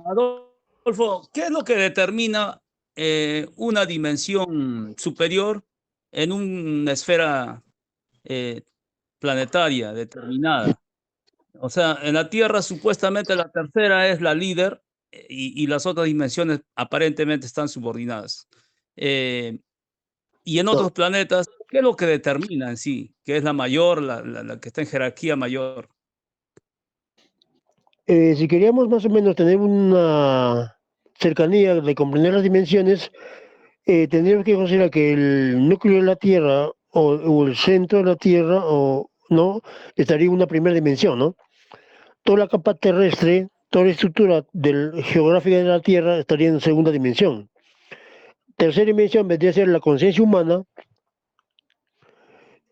Adolfo, ¿qué es lo que determina una dimensión superior en una esfera planetaria determinada? O sea, en la Tierra supuestamente la tercera es la líder y las otras dimensiones aparentemente están subordinadas. Y en otros No, planetas, ¿qué es lo que determina en sí? ¿Qué es la mayor, la que está en jerarquía mayor? si queríamos más o menos tener una cercanía de comprender las dimensiones, tendríamos que considerar que el núcleo de la Tierra o el centro de la Tierra o no estaría en una primera dimensión, ¿no? Toda la capa terrestre, toda la estructura geográfica de la Tierra estaría en segunda dimensión. Tercera dimensión vendría a ser la conciencia humana.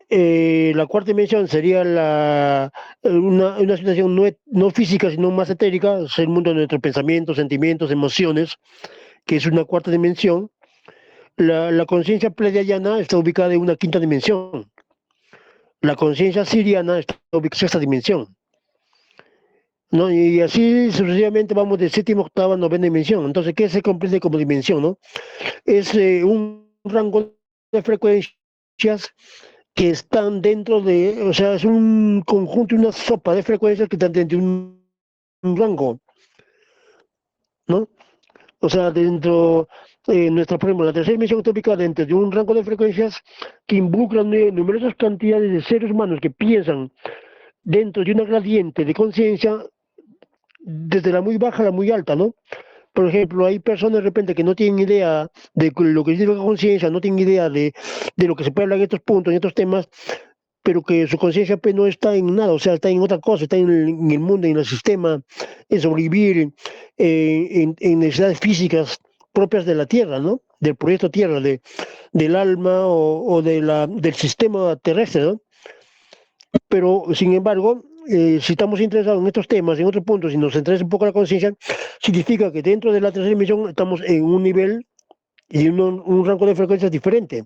La cuarta dimensión sería una situación no física, sino más etérica, es el mundo de nuestros pensamientos, sentimientos, emociones, que es una cuarta dimensión. La conciencia pleiadiana está ubicada en una quinta dimensión. La conciencia siriana está ubicada en sexta dimensión. ¿No? Y así sucesivamente vamos de séptima, octava, novena dimensión. Entonces, ¿qué se comprende como dimensión? ¿No? Es un rango de frecuencias que están dentro de, o sea, es un conjunto, una sopa de frecuencias que están dentro de un rango, ¿no? O sea, dentro, por ejemplo, la tercera dimensión está ubicada dentro de un rango de frecuencias que involucran numerosas cantidades de seres humanos que piensan dentro de una gradiente de conciencia desde la muy baja a la muy alta, ¿no? Por ejemplo, hay personas de repente que no tienen idea de lo que significa conciencia, no tienen idea de lo que se puede hablar en estos puntos, en estos temas, pero que su conciencia pues, no está en nada, o sea, está en otra cosa, está en el mundo, en el sistema, en sobrevivir, en necesidades físicas propias de la Tierra, ¿no? Del proyecto Tierra, del alma o del sistema terrestre, ¿no? Pero, sin embargo, si estamos interesados en estos temas, en otros puntos, y nos interesa un poco la conciencia, significa que dentro de la tercera dimensión estamos en un nivel y un rango de frecuencias diferente.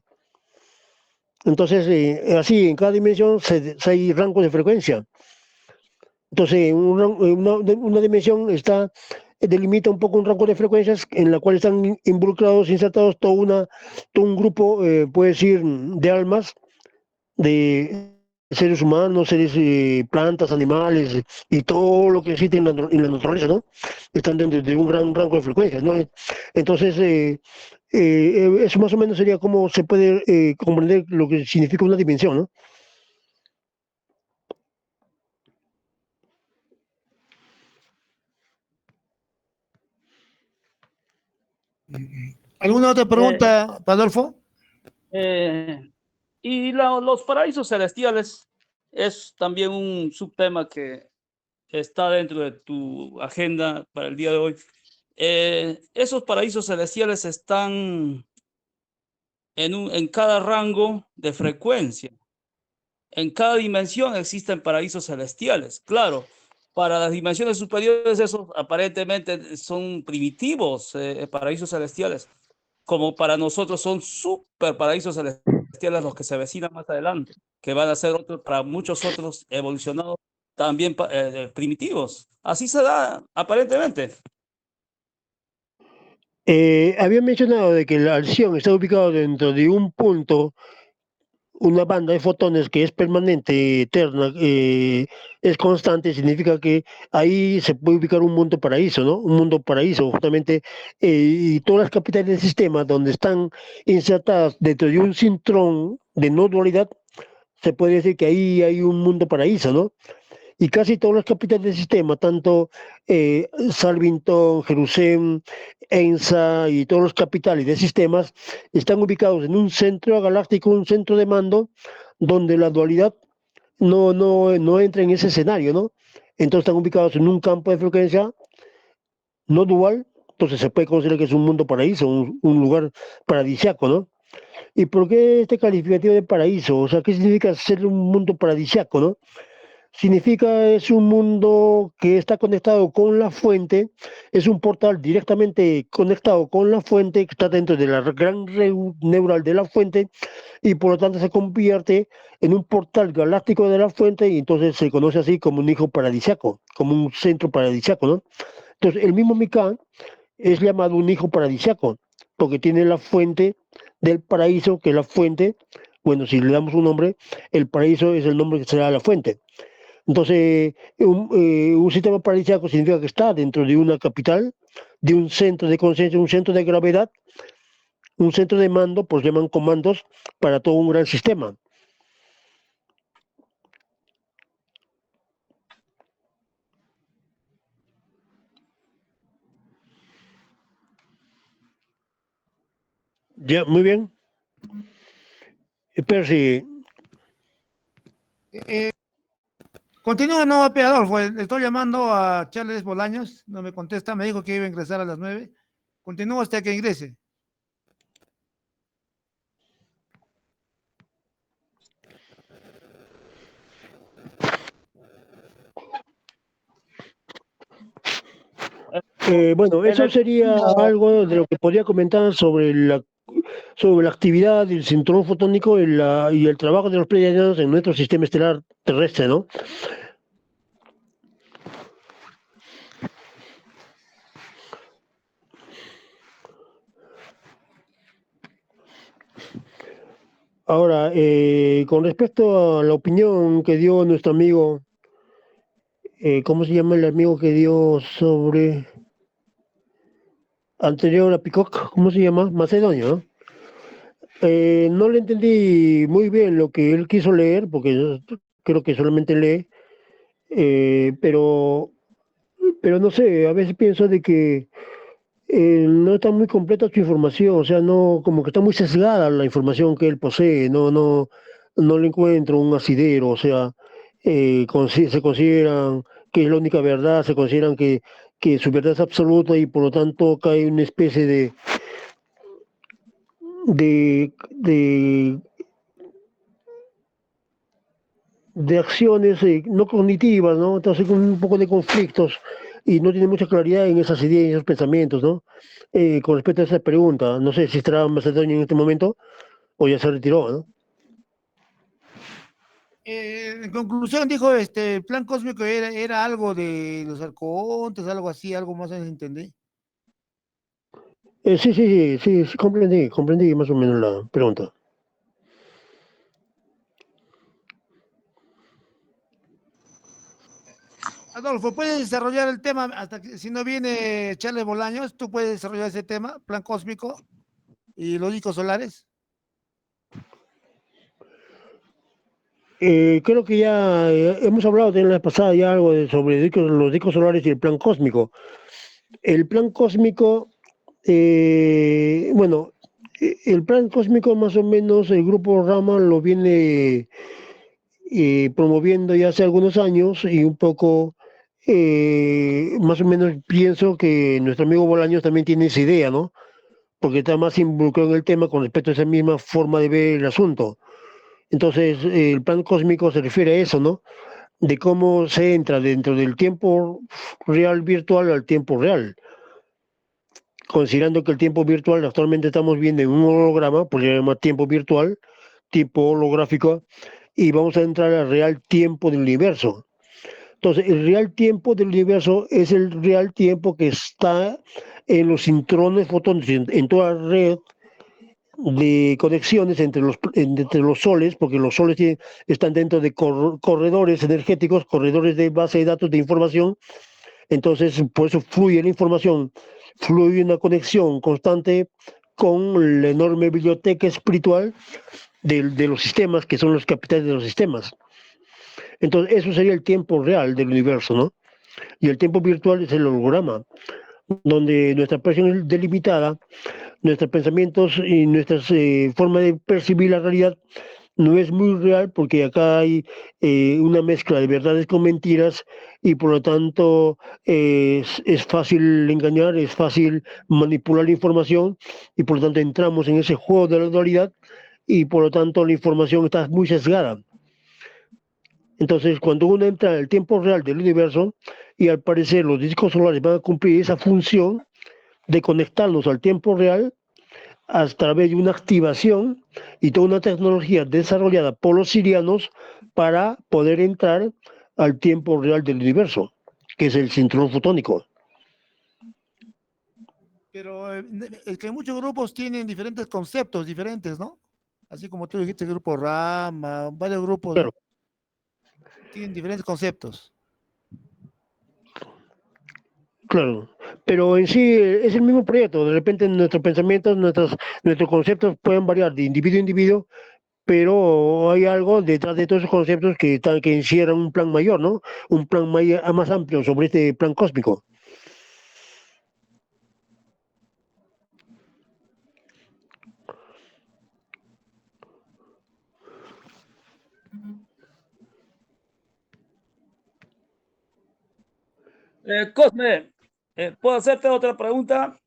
Entonces, así, en cada dimensión hay rangos de frecuencia. Entonces, una dimensión delimita un poco un rango de frecuencias en la cual están involucrados, insertados todo un grupo, puede decir, de almas, de seres humanos, seres, plantas, animales y todo lo que existe en la naturaleza, ¿no? Están dentro de un gran rango de frecuencias, ¿no? Entonces, eso más o menos sería cómo se puede comprender lo que significa una dimensión, ¿no? ¿Alguna otra Eh, pregunta, Adolfo? y los paraísos celestiales es también un subtema que está dentro de tu agenda para el día de hoy. Esos paraísos celestiales están en cada rango de frecuencia. En cada dimensión existen paraísos celestiales. Claro, para las dimensiones superiores esos aparentemente son primitivos paraísos celestiales, como para nosotros son super paraísos celestiales los que se avecinan más adelante, que van a ser otros para muchos otros evolucionados también primitivos. Así se da aparentemente. Había mencionado de que la acción está ubicada dentro de un punto, una banda de fotones que es permanente, eterna, es constante, significa que ahí se puede ubicar un mundo paraíso, ¿no? Un mundo paraíso, justamente, y todas las capitales del sistema donde están insertadas dentro de un cinturón de no dualidad, se puede decir que ahí hay un mundo paraíso, ¿no? Y casi todas las capitales del sistema, tanto Salvington, Jerusalén, ENSA y todos los capitales de sistemas, están ubicados en un centro galáctico, un centro de mando, donde la dualidad no entra en ese escenario, ¿no? Entonces están ubicados en un campo de frecuencia no dual, entonces se puede considerar que es un mundo paraíso, un lugar paradisiaco, ¿no? ¿Y por qué este calificativo de paraíso? O sea, ¿qué significa ser un mundo paradisiaco, no? Significa es un mundo que está conectado con la fuente, es un portal directamente conectado con la fuente, que está dentro de la gran red neural de la fuente, y por lo tanto se convierte en un portal galáctico de la fuente, y entonces se conoce así como un hijo paradisiaco, como un centro paradisiaco, ¿no? Entonces, el mismo Micán es llamado un hijo paradisiaco, porque tiene la fuente del paraíso, que es la fuente, bueno, si le damos un nombre, el paraíso es el nombre que se da a la fuente. Entonces, un sistema paradisíaco significa que está dentro de una capital, de un centro de conciencia, un centro de gravedad, un centro de mando, pues llaman comandos para todo un gran sistema. Ya, muy bien. Percy, Continúa, no, Adolfo. Le estoy llamando a Charles Bolaños. No me contesta. Me dijo que iba a ingresar a las 9. Continúa hasta que ingrese. bueno, eso sería algo de lo que podría comentar sobre la actividad del cinturón fotónico y el trabajo de los pleiadianos en nuestro sistema estelar terrestre, ¿no? Ahora, con respecto a la opinión que dio nuestro amigo, ¿cómo se llama el amigo que dio sobre anterior a Peacock? ¿Cómo se llama? Macedonio, ¿no? No le entendí muy bien lo que él quiso leer, porque yo creo que solamente lee, pero no sé, a veces pienso de que no está muy completa su información, o sea, no, como que está muy sesgada la información que él posee, no le encuentro un asidero, o sea, se consideran que es la única verdad, se consideran que su verdad es absoluta y por lo tanto cae una especie de, de, de acciones no cognitivas, ¿no? Entonces con un poco de conflictos y no tiene mucha claridad en esas ideas y esos pensamientos, ¿no? Con respecto a esa pregunta, no sé si estará Macedonio en este momento o ya se retiró, ¿no? En conclusión, dijo, el plan cósmico era algo de los arcontes, algo así, algo más o menos entendí. Sí, comprendí más o menos la pregunta. Adolfo, ¿puedes desarrollar el tema hasta que si no viene Charles Bolaños? ¿Tú puedes desarrollar ese tema, plan cósmico y los discos solares? Creo que ya hemos hablado en la pasada ya algo sobre los discos solares y el plan cósmico. El plan cósmico, bueno, el plan cósmico más o menos el grupo Rama lo viene promoviendo ya hace algunos años y un poco, más o menos pienso que nuestro amigo Bolaños también tiene esa idea, ¿no? porque está más involucrado en el tema con respecto a esa misma forma de ver el asunto. Entonces, el plan cósmico se refiere a eso, ¿no? De cómo se entra dentro del tiempo real virtual al tiempo real, considerando que el tiempo virtual actualmente estamos viendo en un holograma, por llamar tiempo virtual, tipo holográfico, y vamos a entrar al real tiempo del universo. Entonces, el real tiempo del universo es el real tiempo que está en los sintrones fotones, en toda la red de conexiones entre los soles, porque los soles están dentro de corredores energéticos, corredores de base de datos de información. Entonces, por eso fluye la información, fluye una conexión constante con la enorme biblioteca espiritual de los sistemas, que son los capitales de los sistemas. Entonces, eso sería el tiempo real del universo, ¿no? Y el tiempo virtual es el holograma, donde nuestra percepción es delimitada, nuestros pensamientos y nuestra forma de percibir la realidad no es muy real, porque acá hay una mezcla de verdades con mentiras, y por lo tanto es fácil engañar, es fácil manipular la información, y por lo tanto entramos en ese juego de la dualidad, y por lo tanto la información está muy sesgada. Entonces, cuando uno entra en el tiempo real del universo, y al parecer los discos solares van a cumplir esa función de conectarnos al tiempo real a través de una activación y toda una tecnología desarrollada por los sirianos para poder entrar al tiempo real del universo, que es el cinturón fotónico. Pero es que muchos grupos tienen diferentes conceptos diferentes, ¿no? Así como tú dijiste, el grupo Rama, varios grupos, Claro. tienen diferentes conceptos. Claro, pero en sí es el mismo proyecto. De repente nuestros pensamientos, nuestros conceptos pueden variar de individuo a individuo, pero hay algo detrás de todos esos conceptos que encierran un plan mayor, ¿no? Un plan más amplio sobre este plan cósmico. Cosme, ¿puedo hacerte otra pregunta?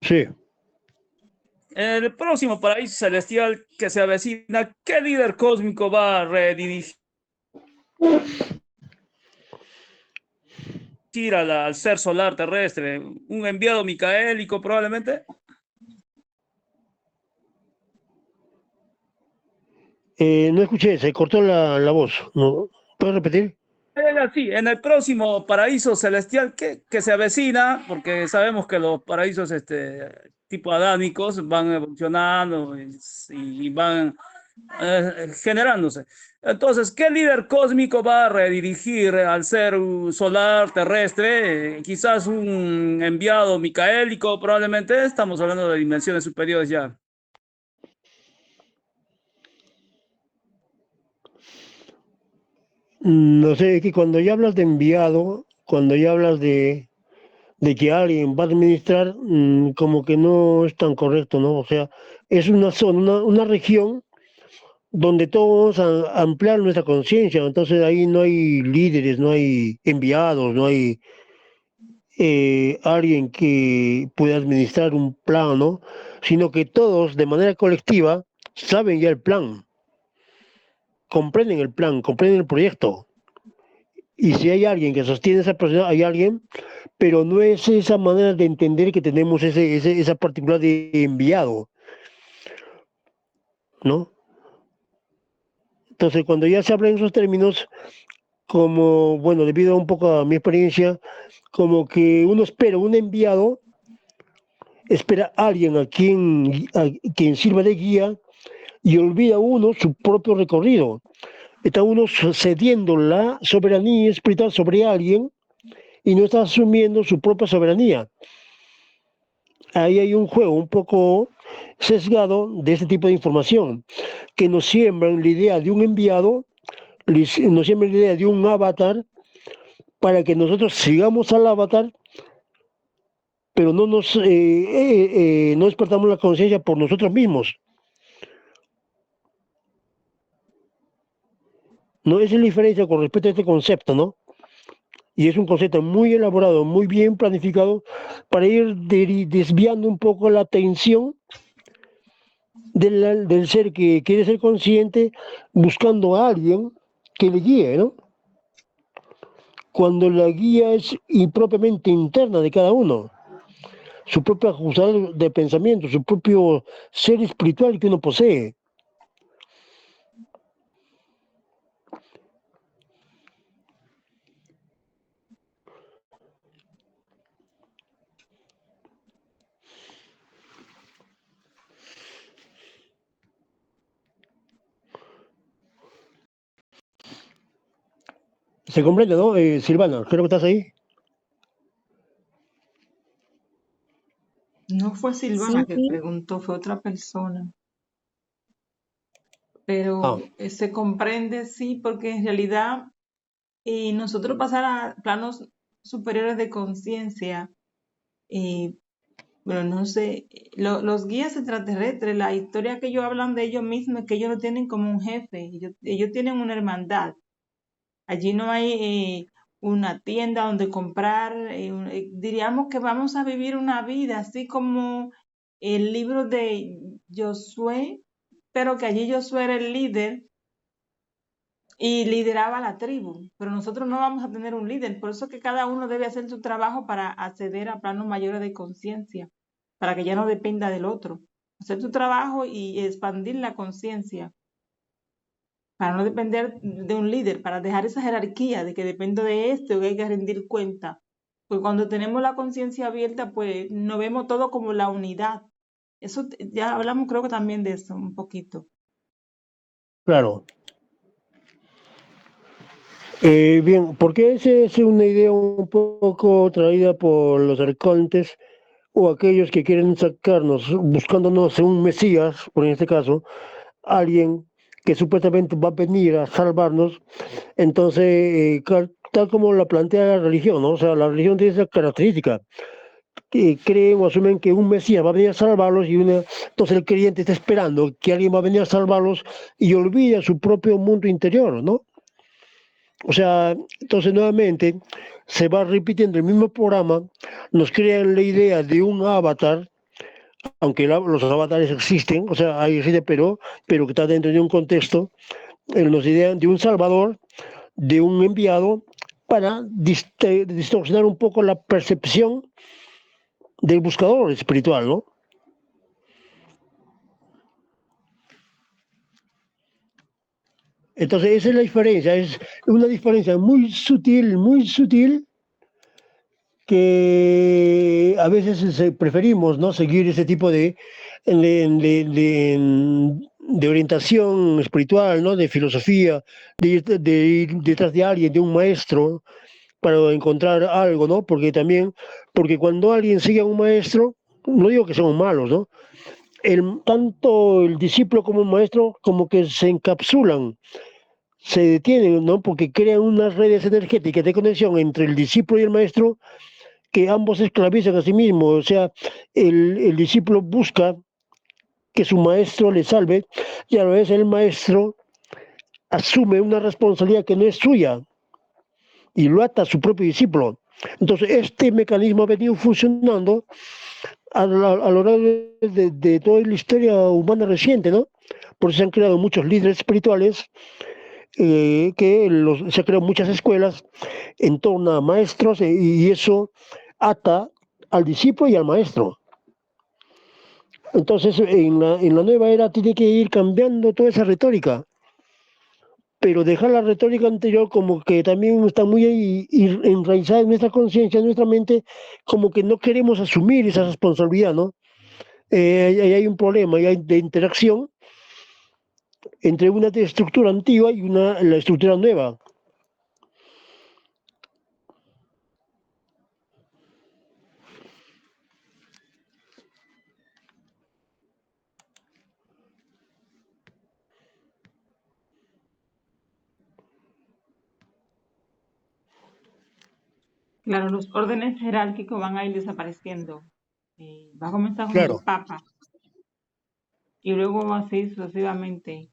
Sí. En el próximo paraíso celestial que se avecina, ¿qué líder cósmico va a redirigir al ser solar terrestre? ¿Un enviado micaélico probablemente? No escuché, se cortó la voz. ¿No? ¿Puedes repetir? Sí, en el próximo paraíso celestial que se avecina, porque sabemos que los paraísos tipo adánicos van evolucionando y van generándose. Entonces, ¿qué líder cósmico va a redirigir al ser solar terrestre? Quizás un enviado micaélico, probablemente. Estamos hablando de dimensiones superiores ya. No sé, es que cuando ya hablas de enviado, cuando ya hablas de que alguien va a administrar, como que no es tan correcto, ¿no? O sea, es una zona, una región donde todos vamos a ampliar nuestra conciencia. Entonces ahí no hay líderes, no hay enviados, no hay alguien que pueda administrar un plan, ¿no? Sino que todos de manera colectiva saben ya el plan, comprenden el proyecto. Y si hay alguien que sostiene esa persona, hay alguien, pero no es esa manera de entender que tenemos esa particular de enviado, ¿no? Entonces, cuando ya se habla en esos términos, como, bueno, debido un poco a mi experiencia, como que uno espera un enviado, espera a alguien a quien sirva de guía, y olvida uno su propio recorrido. Está uno cediendo la soberanía espiritual sobre alguien y no está asumiendo su propia soberanía. Ahí hay un juego un poco sesgado de este tipo de información, que nos siembran la idea de un enviado, nos siembran la idea de un avatar, para que nosotros sigamos al avatar, pero no despertamos la conciencia por nosotros mismos. ¿No? Esa es la diferencia con respecto a este concepto, ¿no? Y es un concepto muy elaborado, muy bien planificado para ir desviando un poco la atención del ser que quiere ser consciente, buscando a alguien que le guíe, ¿no? Cuando la guía es propiamente interna de cada uno, su propio ajustador de pensamiento, su propio ser espiritual que uno posee. ¿Se comprende, no? Silvana, creo que estás ahí. No fue Sí, Silvana que sí. preguntó, fue otra persona. Ah, Pero se comprende, sí, porque en realidad nosotros pasar a planos superiores de conciencia, bueno, no sé, los guías extraterrestres, la historia que ellos hablan de ellos mismos es que ellos no tienen como un jefe, ellos tienen una hermandad. Allí no hay una tienda donde comprar, diríamos que vamos a vivir una vida, así como el libro de Josué, pero que allí Josué era el líder y lideraba la tribu, pero nosotros no vamos a tener un líder, por eso que cada uno debe hacer su trabajo para acceder a planos mayores de conciencia, para que ya no dependa del otro. Hacer tu trabajo y expandir la conciencia, para no depender de un líder, para dejar esa jerarquía de que dependo de esto, que hay que rendir cuenta. Pues cuando tenemos la conciencia abierta, pues nos vemos todo como la unidad. Eso ya hablamos, creo que también de eso un poquito. claro. Bien, porque esa es una idea un poco traída por los arcontes o aquellos que quieren sacarnos, buscándonos un Mesías, por en este caso, alguien que supuestamente va a venir a salvarnos. Entonces, tal como la plantea la religión, ¿no? O sea, la religión tiene esa característica, que creen o asumen que un Mesías va a venir a salvarlos entonces el creyente está esperando que alguien va a venir a salvarlos y olvida su propio mundo interior, ¿no? O sea, entonces nuevamente se va repitiendo el mismo programa, nos crean la idea de un avatar, aunque los avatares existen, o sea, ahí existe, pero que está dentro de un contexto, nos idean de un salvador, de un enviado, para distorsionar un poco la percepción del buscador espiritual, ¿no? Entonces esa es la diferencia, es una diferencia muy sutil, que a veces preferimos, ¿no?, seguir ese tipo de orientación espiritual, ¿no?, de filosofía, de ir detrás de alguien, de un maestro, para encontrar algo, ¿no? Porque cuando alguien sigue a un maestro, no digo que sean malos, ¿no? Tanto el discípulo como el maestro como que se encapsulan, se detienen, ¿no? Porque crean unas redes energéticas de conexión entre el discípulo y el maestro, que ambos se esclavizan a sí mismos. O sea, el discípulo busca que su maestro le salve y a la vez el maestro asume una responsabilidad que no es suya y lo ata a su propio discípulo. Entonces, este mecanismo ha venido funcionando a lo largo de toda la historia humana reciente, ¿no? Por eso se han creado muchos líderes espirituales, se han creado muchas escuelas en torno a maestros, y eso ata al discípulo y al maestro. Entonces, en la nueva era tiene que ir cambiando toda esa retórica, pero dejar la retórica anterior como que también está muy enraizada en nuestra conciencia, en nuestra mente, como que no queremos asumir esa responsabilidad, ¿no? Ahí hay un problema de interacción entre una estructura antigua y la estructura nueva. Claro, los órdenes jerárquicos van a ir desapareciendo. Va a comenzar con el Claro, Papa y luego así sucesivamente.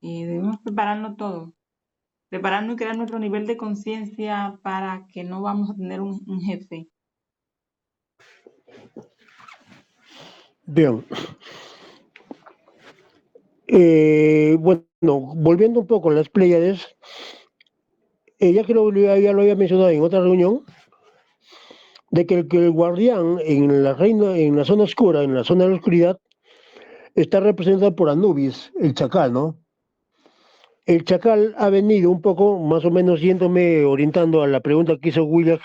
Debemos prepararnos todo. prepararnos y crear nuestro nivel de conciencia para que no vamos a tener un jefe. Bien. Bueno, volviendo un poco a las Pléyades, ya que ya lo había mencionado en otra reunión, de que el guardián en en la zona oscura, en la zona de la oscuridad, está representado por Anubis, el chacal, ¿no? El chacal ha venido un poco, más o menos yéndome orientando a la pregunta que hizo William,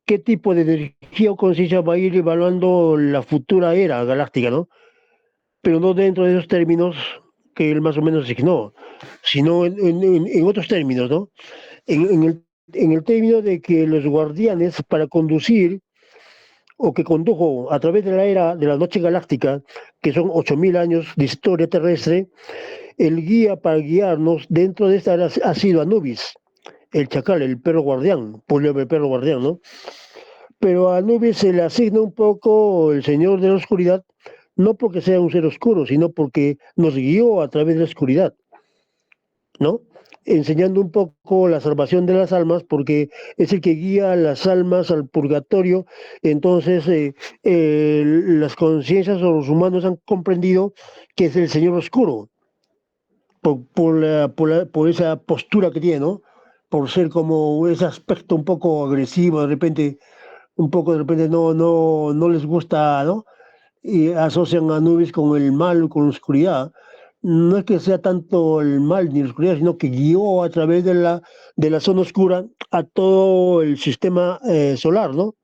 qué tipo de energía o conciencia va a ir evaluando la futura era galáctica, ¿no? Pero no dentro de esos términos que él más o menos asignó, sino en otros términos, ¿no? En el término de que los guardianes, para conducir, o que condujo a través de la era de la noche galáctica, que son 8.000 años de historia terrestre, el guía para guiarnos dentro de esta era ha sido Anubis, el chacal, el perro guardián, el perro guardián, ¿no? Pero a Anubis se le asigna un poco el Señor de la Oscuridad, no porque sea un ser oscuro, sino porque nos guió a través de la oscuridad, ¿no? Enseñando un poco la salvación de las almas, porque es el que guía a las almas al purgatorio. Entonces, las conciencias o los humanos han comprendido que es el Señor oscuro, por esa postura que tiene, ¿no? Por ser como ese aspecto un poco agresivo, de repente, no les gusta, ¿no? Y asocian a Anubis con el mal, con la oscuridad. No es que sea tanto el mal ni la oscuridad, sino que guió a través de la zona oscura a todo el sistema solar, ¿no?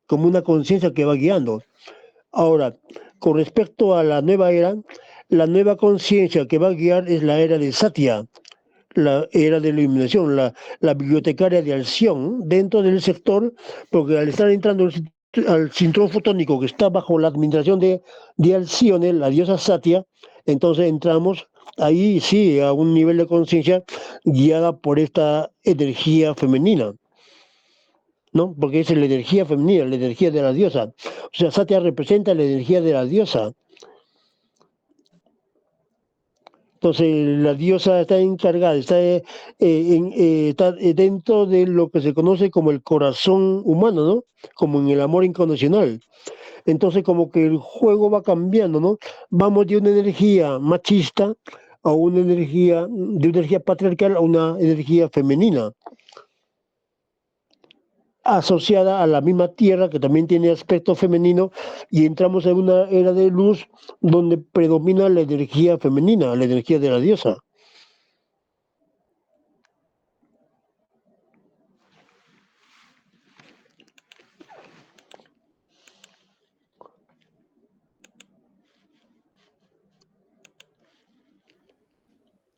Como una conciencia que va guiando. Ahora, con respecto a la nueva era, la nueva conciencia que va a guiar es la era de Satya, la era de la iluminación, la bibliotecaria de Alción dentro del sector, porque al estar entrando al cinturón fotónico que está bajo la administración de Alcione, la diosa Satya, entonces entramos ahí sí a un nivel de conciencia guiada por esta energía femenina, ¿no? Porque es la energía femenina, la energía de la diosa. O sea, Satya representa la energía de la diosa. Entonces, la diosa está encargada, está dentro de lo que se conoce como el corazón humano, ¿no? Como en el amor incondicional. Entonces, como que el juego va cambiando, ¿no? Vamos de una energía machista a una energía patriarcal a una energía femenina, asociada a la misma tierra que también tiene aspecto femenino, y entramos en una era de luz donde predomina la energía femenina, la energía de la diosa.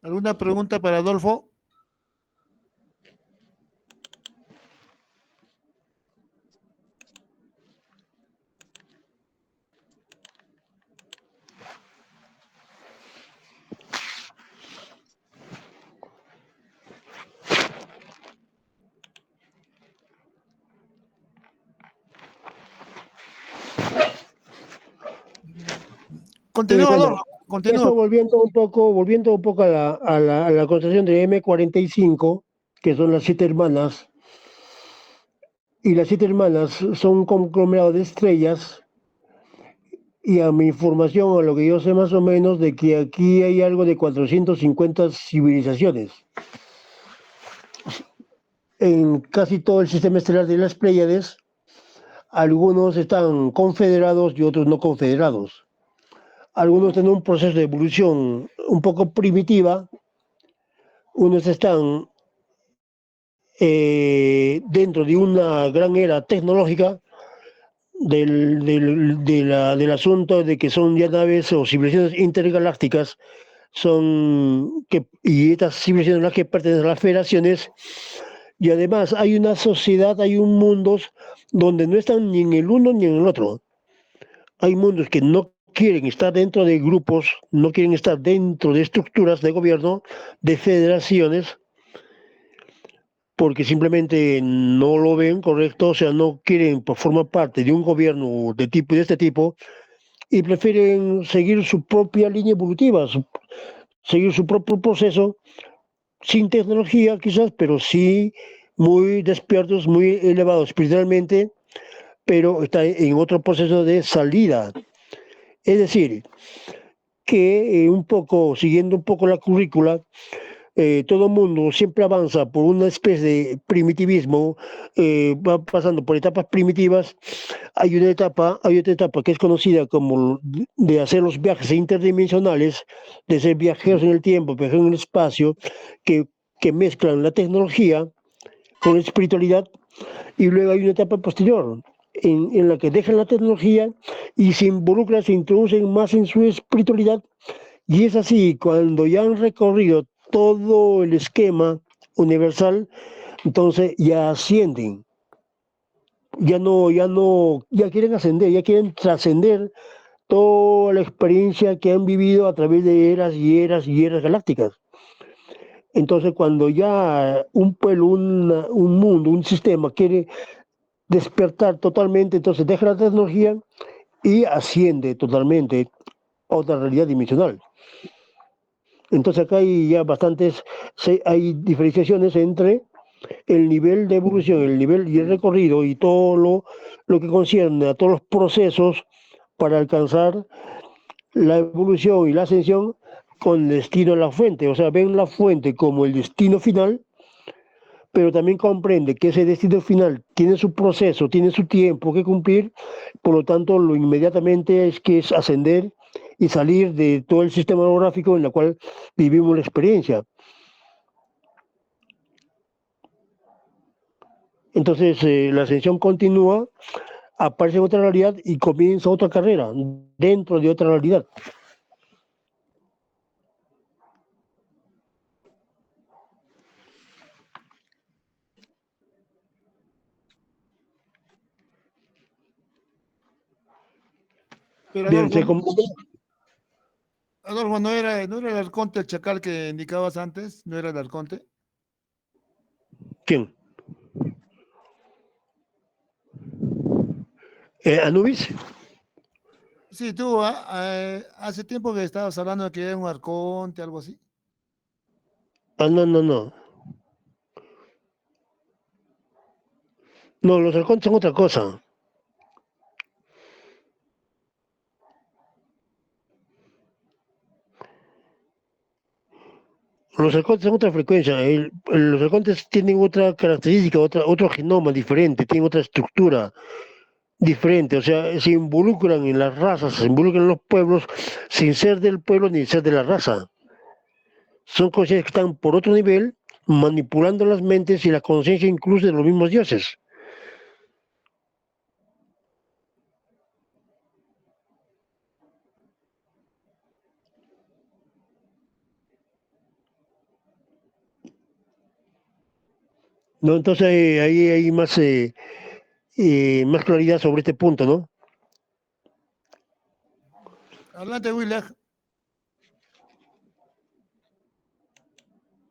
¿Alguna pregunta para Adolfo? Continúa, Bueno, Adolfo, continúa. eso volviendo un poco a la constelación de M45, que son las 7 hermanas, y las 7 hermanas son un conglomerado de estrellas, y a mi información, a lo que yo sé más o menos, de que aquí hay algo de 450 civilizaciones en casi todo el sistema estelar de las Pléyades. Algunos están confederados y otros no confederados. Algunos tienen un proceso de evolución un poco primitiva, unos están dentro de una gran era tecnológica del asunto de que son ya naves o civilizaciones intergalácticas, y estas civilizaciones las que pertenecen a las federaciones, y además hay una sociedad, hay un mundos donde no están ni en el uno ni en el otro. Hay mundos que no quieren estar dentro de grupos, no quieren estar dentro de estructuras de gobierno, de federaciones, porque simplemente no lo ven correcto, o sea, no quieren formar parte de un gobierno de este tipo, y prefieren seguir su propia línea evolutiva, seguir su propio proceso, sin tecnología quizás, pero sí muy despiertos, muy elevados espiritualmente, pero está en otro proceso de salida. Es decir, que un poco, siguiendo un poco la currícula, todo el mundo siempre avanza por una especie de primitivismo, va pasando por etapas primitivas. Hay otra etapa que es conocida como de hacer los viajes interdimensionales, de ser viajeros en el tiempo, viajeros en el espacio, que mezclan la tecnología con la espiritualidad, y luego hay una etapa posterior en la que dejan la tecnología y se involucran, se introducen más en su espiritualidad, y es así, cuando ya han recorrido todo el esquema universal, entonces ya ascienden, ya quieren ascender, ya quieren trascender toda la experiencia que han vivido a través de eras y eras y eras galácticas. Entonces, cuando ya un pueblo, un mundo, un sistema quiere despertar totalmente, entonces deja la tecnología y asciende totalmente a otra realidad dimensional. Entonces acá hay ya hay diferenciaciones entre el nivel de evolución, el nivel y el recorrido y todo lo que concierne a todos los procesos para alcanzar la evolución y la ascensión con destino a la fuente. O sea, ven la fuente como el destino final, pero también comprende que ese destino final tiene su proceso, tiene su tiempo que cumplir, por lo tanto, lo inmediatamente es ascender y salir de todo el sistema holográfico en el cual vivimos la experiencia. Entonces, la ascensión continúa, aparece otra realidad y comienza otra carrera dentro de otra realidad. Pero Bien, Adolfo, ¿no era el arconte el chacal que indicabas antes? ¿No era el arconte? ¿quién? ¿Anubis? Sí, tú, hace tiempo que estabas hablando de que era un arconte, algo así. No, no, no. No, los arcontes son otra cosa. Los arcontes son otra frecuencia. Los arcontes tienen otra característica, otro genoma diferente, tienen otra estructura diferente. O sea, se involucran en las razas, se involucran en los pueblos sin ser del pueblo ni ser de la raza. Son conciencias que están por otro nivel, manipulando las mentes y la conciencia incluso de los mismos dioses. ¿No? Entonces ahí hay más claridad sobre este punto, ¿no? Adelante, Willa.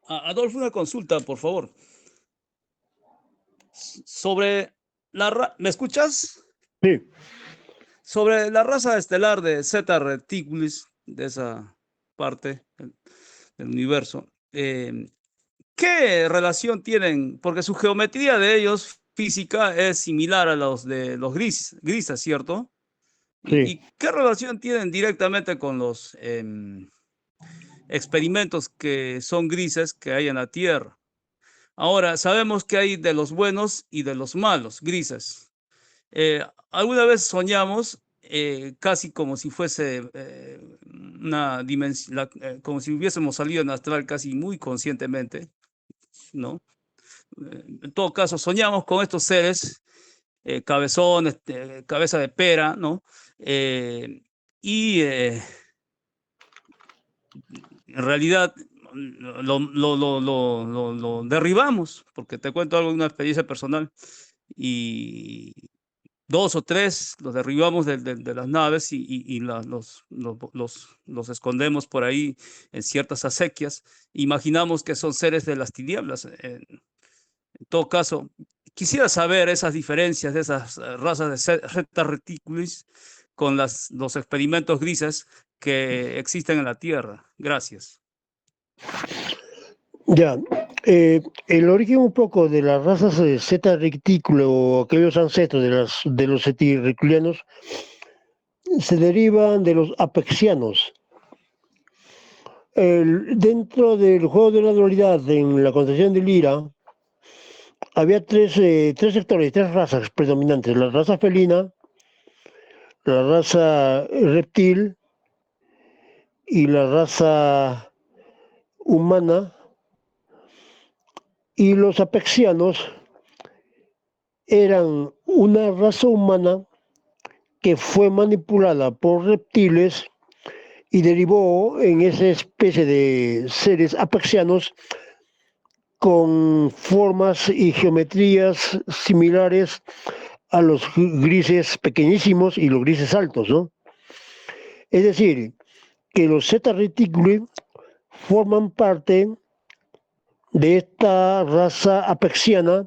Adolfo, una consulta, por favor. Sobre ¿me escuchas? Sí. Sobre la raza estelar de Zeta Reticuli, de esa parte del universo, ¿qué relación tienen? Porque su geometría de ellos física es similar a los de los grises, ¿cierto? Sí. ¿Y qué relación tienen directamente con los experimentos que son grises que hay en la Tierra? Ahora, sabemos que hay de los buenos y de los malos, grises. Alguna vez soñamos casi como si fuese una dimensión, como si hubiésemos salido en astral casi muy conscientemente, ¿no? En todo caso, soñamos con estos seres, cabezones, cabeza de pera, ¿no? Y en realidad lo derribamos, porque te cuento algo de una experiencia personal, y 2 o 3 los derribamos de las naves y los escondemos por ahí en ciertas acequias. Imaginamos que son seres de las tinieblas. En todo caso, quisiera saber esas diferencias de esas razas de Zeta Reticulis con los experimentos grises que existen en la Tierra. Gracias. Ya, el origen un poco de las razas Zeta Reticuli o aquellos ancestros de los cetirreculianos se derivan de los apexianos. Dentro del juego de la dualidad en la concepción de Lira, había tres sectores, tres razas predominantes: la raza felina, la raza reptil y la raza humana. Y los apexianos eran una raza humana que fue manipulada por reptiles y derivó en esa especie de seres apexianos con formas y geometrías similares a los grises pequeñísimos y los grises altos, ¿no? Es decir, que los Zeta Reticuli forman parte de esta raza apexiana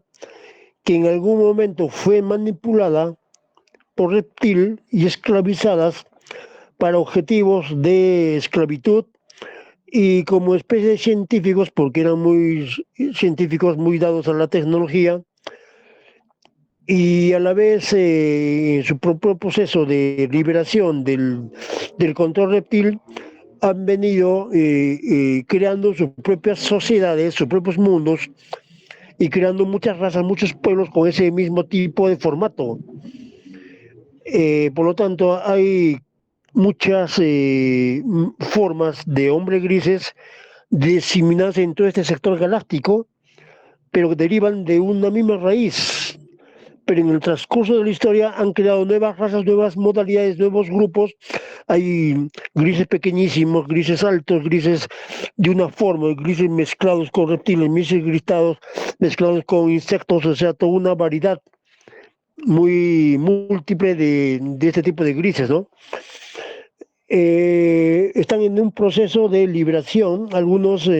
que en algún momento fue manipulada por reptil y esclavizadas para objetivos de esclavitud y como especie de científicos, porque eran muy científicos, muy dados a la tecnología, y a la vez en su propio proceso de liberación del control reptil, han venido creando sus propias sociedades, sus propios mundos, y creando muchas razas, muchos pueblos con ese mismo tipo de formato. Por lo tanto, hay muchas formas de hombres grises diseminadas en todo este sector galáctico, pero que derivan de una misma raíz. Pero en el transcurso de la historia han creado nuevas razas, nuevas modalidades, nuevos grupos. Hay grises pequeñísimos, grises altos, grises de una forma, grises mezclados con reptiles, grises gristados mezclados con insectos, o sea, toda una variedad muy múltiple de este tipo de grises, ¿no? Están en un proceso de liberación. Algunos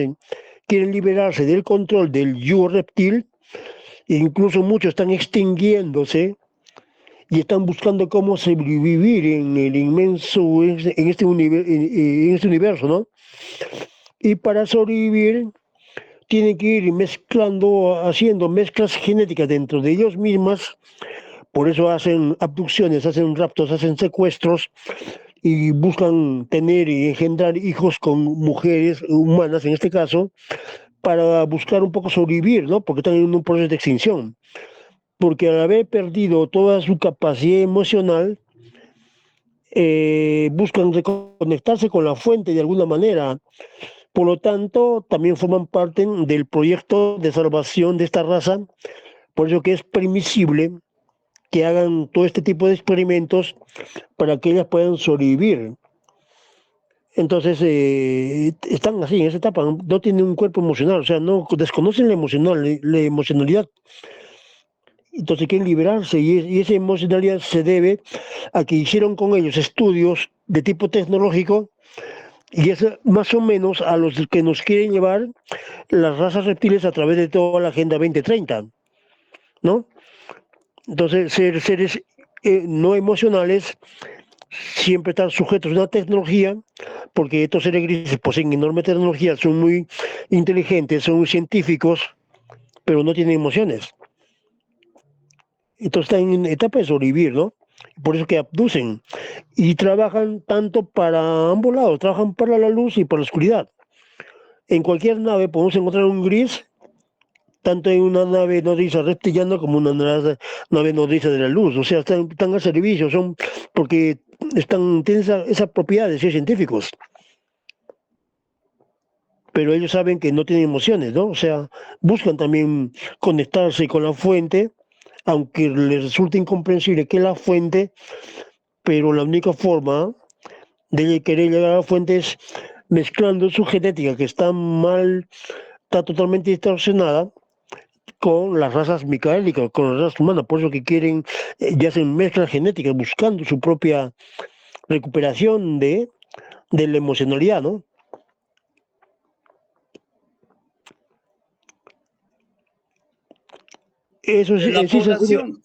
quieren liberarse del control del yugo reptil, e incluso muchos están extinguiéndose y están buscando cómo sobrevivir en el inmenso, en este universo, ¿no? Y para sobrevivir tienen que ir mezclando, haciendo mezclas genéticas dentro de ellos mismas. Por eso hacen abducciones, hacen raptos, hacen secuestros y buscan tener y engendrar hijos con mujeres humanas, en este caso, para buscar un poco sobrevivir, ¿no? Porque están en un proceso de extinción. Porque al haber perdido toda su capacidad emocional, buscan reconectarse con la fuente de alguna manera. Por lo tanto, también forman parte del proyecto de salvación de esta raza. Por eso que es permisible que hagan todo este tipo de experimentos para que ellas puedan sobrevivir. Entonces, están así, en esa etapa, no tienen un cuerpo emocional, o sea, no desconocen la emocionalidad. Entonces quieren liberarse y esa emocionalidad se debe a que hicieron con ellos estudios de tipo tecnológico y es más o menos a los que nos quieren llevar las razas reptiles a través de toda la Agenda 2030, ¿no? Entonces, ser seres no emocionales siempre están sujetos a una tecnología, porque estos seres grises poseen enorme tecnología, son muy inteligentes, son muy científicos, pero no tienen emociones. Entonces están en etapa de sobrevivir, ¿no? Por eso que abducen y trabajan tanto para ambos lados, trabajan para la luz y para la oscuridad. En cualquier nave podemos encontrar un gris, tanto en una nave nodriza reptiliana como una nave nodriza de la luz. O sea, están al servicio, son porque tienen esa propiedad de ser científicos. Pero ellos saben que no tienen emociones, ¿no? O sea, buscan también conectarse con la fuente, aunque les resulte incomprensible que la fuente, pero la única forma de querer llegar a la fuente es mezclando su genética, que está mal, está totalmente distorsionada, con las razas micaélicas, con las razas humanas. Por eso que quieren, ya hacen mezclas genéticas, buscando su propia recuperación de la emocionalidad, ¿no? Eso La sí sería. población,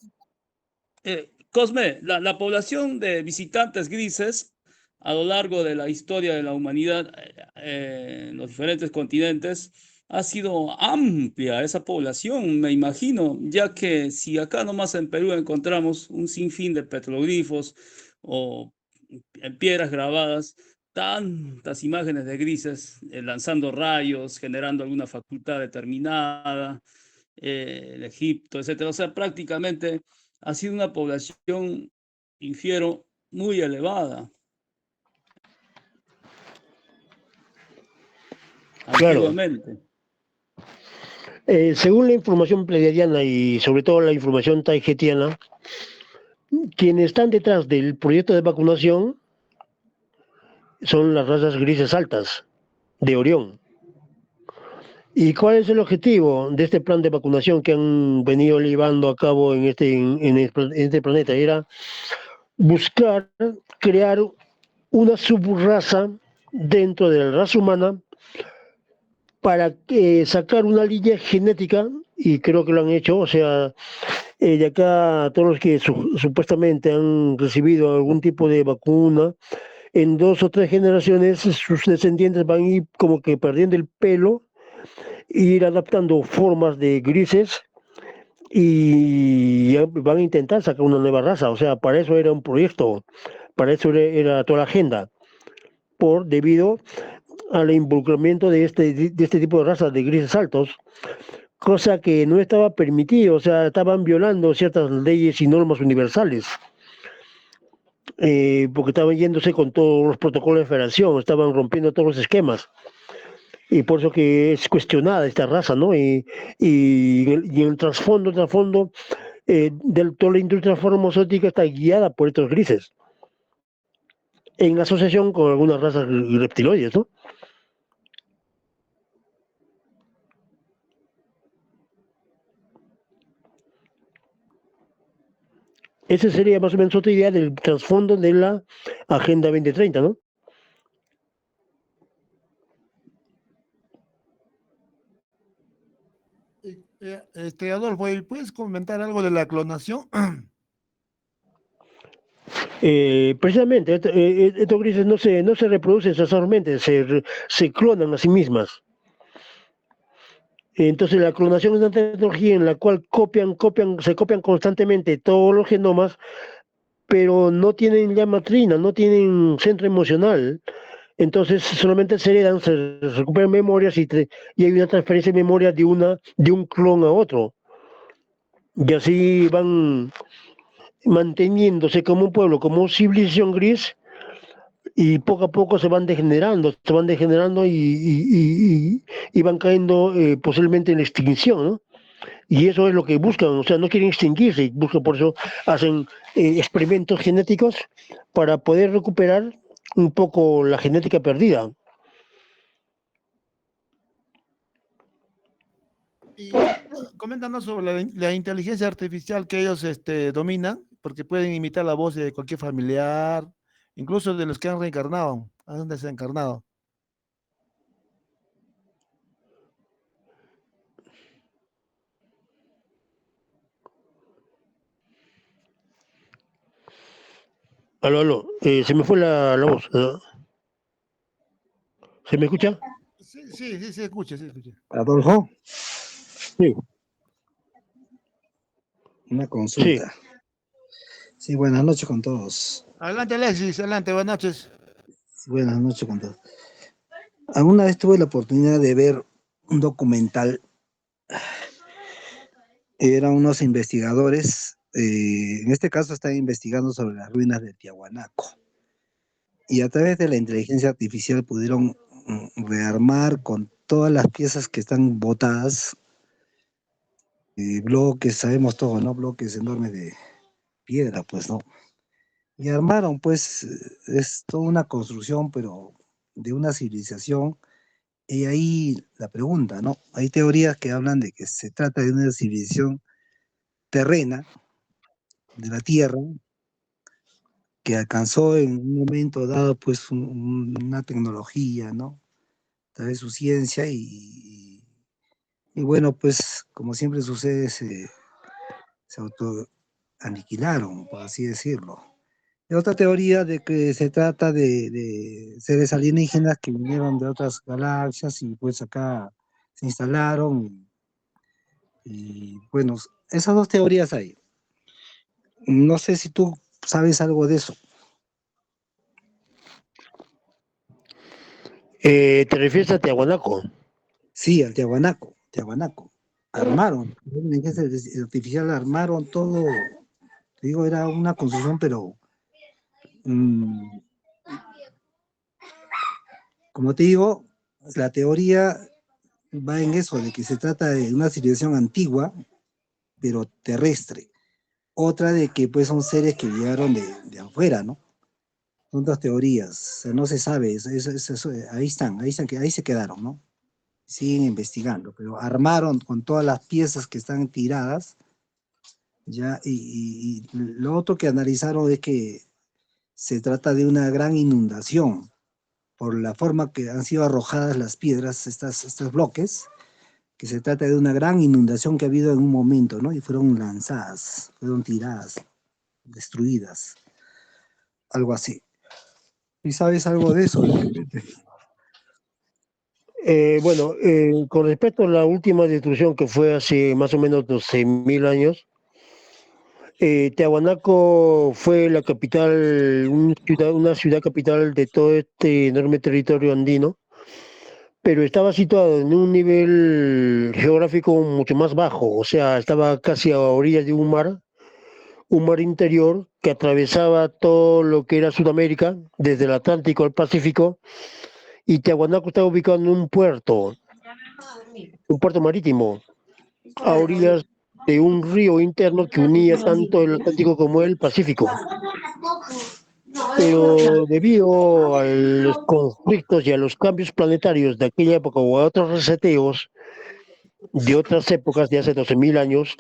Cosme, la población de visitantes grises a lo largo de la historia de la humanidad en los diferentes continentes ha sido amplia esa población, me imagino, ya que si acá nomás en Perú encontramos un sinfín de petroglifos o piedras grabadas, tantas imágenes de grises lanzando rayos, generando alguna facultad determinada, en Egipto, etcétera. O sea, prácticamente ha sido una población, infiero, muy elevada. Claro. Antiguamente. Según la información pleiadiana y sobre todo la información taijetiana, quienes están detrás del proyecto de vacunación son las razas grises altas de Orión. ¿Y cuál es el objetivo de este plan de vacunación que han venido llevando a cabo en este planeta? Era buscar crear una subraza dentro de la raza humana para sacar una línea genética, y creo que lo han hecho, o sea, de acá todos los que supuestamente han recibido algún tipo de vacuna, en 2 o 3 generaciones sus descendientes van a ir como que perdiendo el pelo, ir adaptando formas de grises y van a intentar sacar una nueva raza. O sea, para eso era un proyecto, para eso era toda la agenda, debido al involucramiento de este tipo de razas de grises altos, cosa que no estaba permitido, o sea, estaban violando ciertas leyes y normas universales, porque estaban yéndose con todos los protocolos de federación, estaban rompiendo todos los esquemas. Y por eso que es cuestionada esta raza, ¿no? Y en el trasfondo, de toda la industria farmacéutica está guiada por estos grises, en asociación con algunas razas reptiloides, ¿no? Esa sería más o menos otra idea del trasfondo de la Agenda 2030, ¿no? Adolfo, ¿y puedes comentar algo de la clonación? Precisamente, estos grises no se reproducen sexualmente, se clonan a sí mismas. Entonces la clonación es una tecnología en la cual se copian constantemente todos los genomas, pero no tienen ya matrina, no tienen centro emocional. Entonces solamente se heredan, se recuperan memorias y hay una transferencia de memoria de un clon a otro. Y así van manteniéndose como un pueblo, como civilización gris, y poco a poco se van degenerando y van cayendo posiblemente en la extinción, ¿no? Y eso es lo que buscan, o sea, no quieren extinguirse, buscan, por eso hacen experimentos genéticos para poder recuperar un poco la genética perdida. Y coméntanos sobre la inteligencia artificial que ellos dominan, porque pueden imitar la voz de cualquier familiar, incluso de los que han reencarnado, han desencarnado. Aló, se me fue la voz. ¿Se me escucha? Sí, se escucha, se escucha. Adolfo, Sí, una sí. consulta. Sí, buenas noches con todos. Adelante, Alexis, adelante, buenas noches. Buenas noches con todos. Alguna vez tuve la oportunidad de ver un documental. Eran unos investigadores, en este caso están investigando sobre las ruinas de Tiahuanaco. Y a través de la inteligencia artificial pudieron rearmar con todas las piezas que están botadas, bloques, sabemos todo, ¿no? Bloques enormes de piedra, pues, ¿no? Y armaron, pues, es toda una construcción, pero de una civilización. Y ahí la pregunta, ¿no? Hay teorías que hablan de que se trata de una civilización terrena, de la Tierra, que alcanzó en un momento dado, pues, una tecnología, ¿no? A través de su ciencia y bueno, pues, como siempre sucede, se autoaniquilaron, por así decirlo. Y otra teoría de que se trata de seres alienígenas que vinieron de otras galaxias y pues acá se instalaron y bueno, esas dos teorías hay. No sé si tú sabes algo de eso. ¿Te refieres a Tiahuanaco? Sí, al Tiahuanaco. Armaron, la inteligencia artificial armaron todo. Te digo, era una construcción, pero mm, como te digo, la teoría va en eso, de que se trata de una civilización antigua, pero terrestre. Otra de que pues son seres que llegaron de afuera, ¿no? Son dos teorías, o sea, no se sabe, ahí están, ahí se quedaron, ¿no? Siguen investigando, pero armaron con todas las piezas que están tiradas, ya, y lo otro que analizaron es que se trata de una gran inundación, por la forma que han sido arrojadas las piedras, estos bloques, que se trata de una gran inundación que ha habido en un momento, ¿no? Y fueron lanzadas, fueron tiradas, destruidas, algo así. ¿Y sabes algo de eso? Bueno, con respecto a la última destrucción que fue hace más o menos 12.000 años, Tiahuanaco fue la capital, una ciudad capital de todo este enorme territorio andino, pero estaba situado en un nivel geográfico mucho más bajo, o sea, estaba casi a orillas de un mar interior que atravesaba todo lo que era Sudamérica, desde el Atlántico al Pacífico, y Tiahuanaco estaba ubicado en un puerto marítimo, a orillas de un río interno que unía tanto el Atlántico como el Pacífico. Pero debido a los conflictos y a los cambios planetarios de aquella época o a otros reseteos de otras épocas de hace 12.000 años,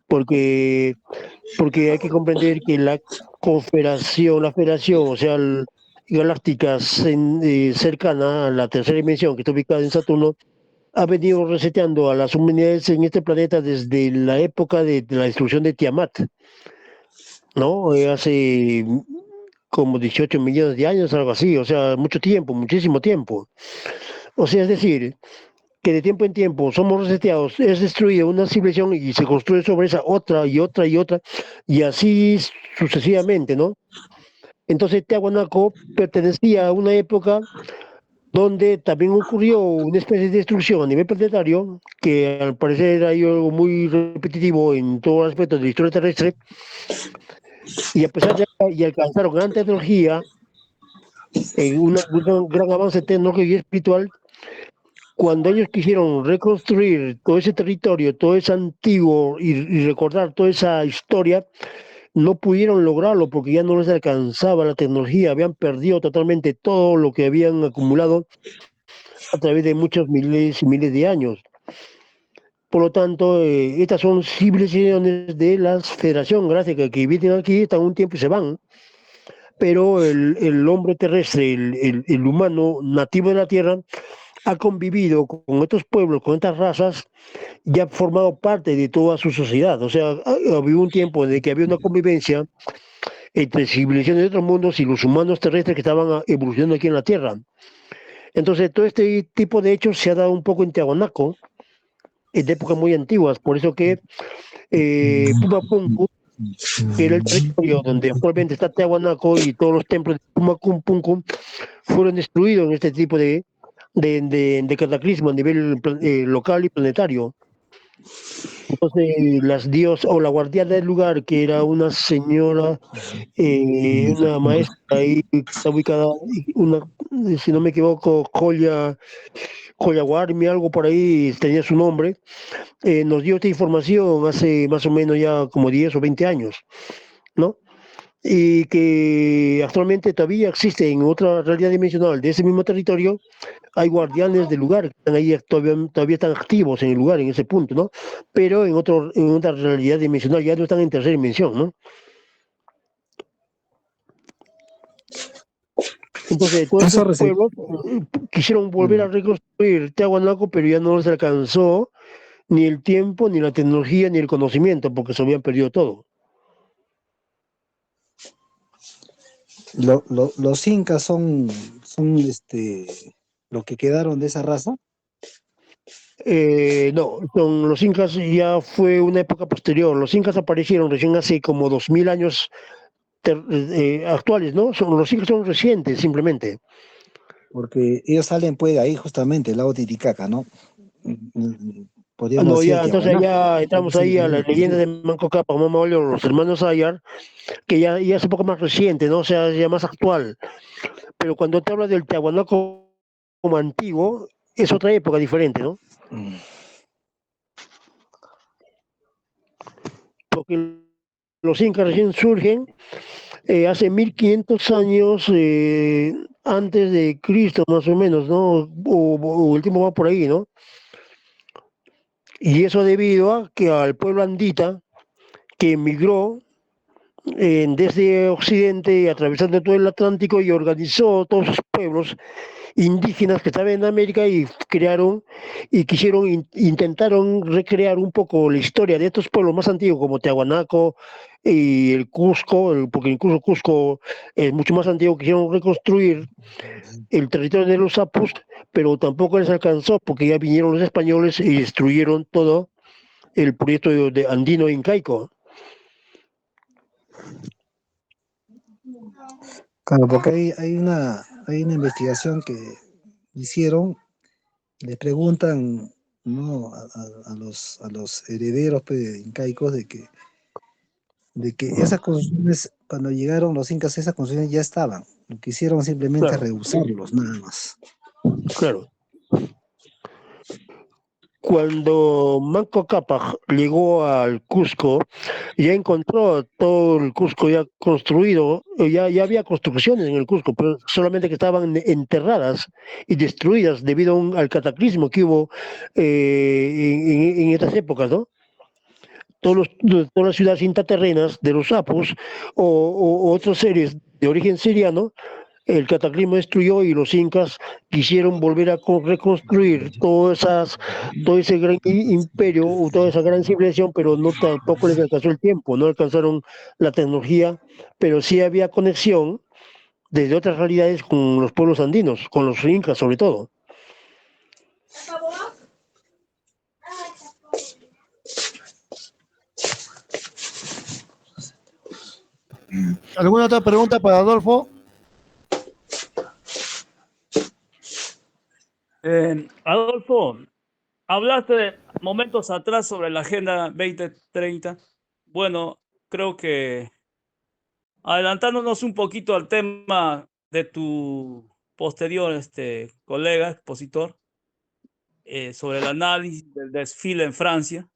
porque, porque hay que comprender que la federación, o sea, galáctica cercana a la tercera dimensión que está ubicada en Saturno, ha venido reseteando a las humanidades en este planeta desde la época de la destrucción de Tiamat, ¿no? Hace como 18 millones de años, algo así, o sea, mucho tiempo, muchísimo tiempo. O sea, es decir, que de tiempo en tiempo somos reseteados, es destruida una civilización y se construye sobre esa otra y otra y otra, y así sucesivamente, ¿no? Entonces, Tiahuanaco pertenecía a una época donde también ocurrió una especie de destrucción a nivel planetario, que al parecer era algo muy repetitivo en todos los aspectos de la historia terrestre, y a pesar de y alcanzaron gran tecnología, un gran avance tecnológico y espiritual, cuando ellos quisieron reconstruir todo ese territorio, todo ese antiguo y recordar toda esa historia, no pudieron lograrlo porque ya no les alcanzaba la tecnología, habían perdido totalmente todo lo que habían acumulado a través de muchos miles y miles de años. Por lo tanto, estas son civilizaciones de la Federación Galáctica que viven aquí, están un tiempo y se van. Pero el hombre terrestre, el humano nativo de la Tierra, ha convivido con estos pueblos, con estas razas, y ha formado parte de toda su sociedad. O sea, había un tiempo en el que había una convivencia entre civilizaciones de otros mundos y los humanos terrestres que estaban evolucionando aquí en la Tierra. Entonces, todo este tipo de hechos se ha dado un poco en Tiahuanaco, de épocas muy antiguas. Por eso que Pumapunku, que era el territorio donde actualmente está Tiahuanaco y todos los templos de Pumapunku, fueron destruidos en este tipo de cataclismo a nivel local y planetario. Entonces, las diosas o la guardiana del lugar, que era una señora, una maestra ahí, que está ubicada, una, si no me equivoco, Joyawarmi, algo por ahí tenía su nombre, nos dio esta información hace más o menos ya como 10 o 20 años, ¿no? Y que actualmente todavía existe en otra realidad dimensional de ese mismo territorio, hay guardianes del lugar que están ahí, todavía están activos en el lugar, en ese punto, ¿no? Pero en otra realidad dimensional, ya no están en tercera dimensión, ¿no? Entonces, todos Eso estos pueblos quisieron volver a reconstruir Tiahuanaco, pero ya no les alcanzó ni el tiempo, ni la tecnología, ni el conocimiento, porque se habían perdido todo. Los incas son lo que quedaron de esa raza. No, con los incas ya fue una época posterior. Los incas aparecieron recién hace como 2000 años actuales, ¿no? Los incas son recientes, simplemente. Porque ellos salen pues de ahí justamente, el lago Titicaca, ¿no? Podríamos No, decir ya, entonces Tiahuanaco. ya entramos ahí a la leyenda de Manco Cápac, Mama Olio, los hermanos Ayar, que ya es un poco más reciente, ¿no? O sea, ya más actual. Pero cuando te hablas del Tiahuanaco como antiguo, es otra época diferente, ¿no? Mm. Porque los incas recién surgen hace 1500 años antes de Cristo, más o menos, ¿no? O el tiempo va por ahí, ¿no? Y eso debido a que al pueblo andita que emigró desde Occidente, atravesando todo el Atlántico y organizó todos sus pueblos indígenas que estaban en América y crearon y intentaron recrear un poco la historia de estos pueblos más antiguos como Tiahuanaco y el Cusco, porque incluso Cusco es mucho más antiguo, quisieron reconstruir el territorio de los Apus, pero tampoco les alcanzó porque ya vinieron los españoles y destruyeron todo el proyecto de andino incaico. Claro, porque hay una investigación que hicieron, le preguntan, ¿no? A los herederos pues, incaicos de que esas construcciones, cuando llegaron los incas, esas construcciones ya estaban. Lo que hicieron simplemente Claro, rehusarlos, nada más. claro. Cuando Manco Cápac llegó al Cusco, ya encontró todo el Cusco ya construido, ya había construcciones en el Cusco, pero solamente que estaban enterradas y destruidas debido al cataclismo que hubo en estas épocas, ¿no? Todas las ciudades intraterrenas de los Apus o otros seres de origen siriano, el cataclismo destruyó y los incas quisieron volver a reconstruir todo ese gran imperio o toda esa gran civilización, pero no tampoco les alcanzó el tiempo, no alcanzaron la tecnología, pero sí había conexión desde otras realidades con los pueblos andinos, con los incas sobre todo. ¿Alguna otra pregunta para Adolfo? Adolfo, hablaste momentos atrás sobre la Agenda 2030. Bueno, creo que adelantándonos un poquito al tema de tu posterior colega, expositor, sobre el análisis del desfile en Francia.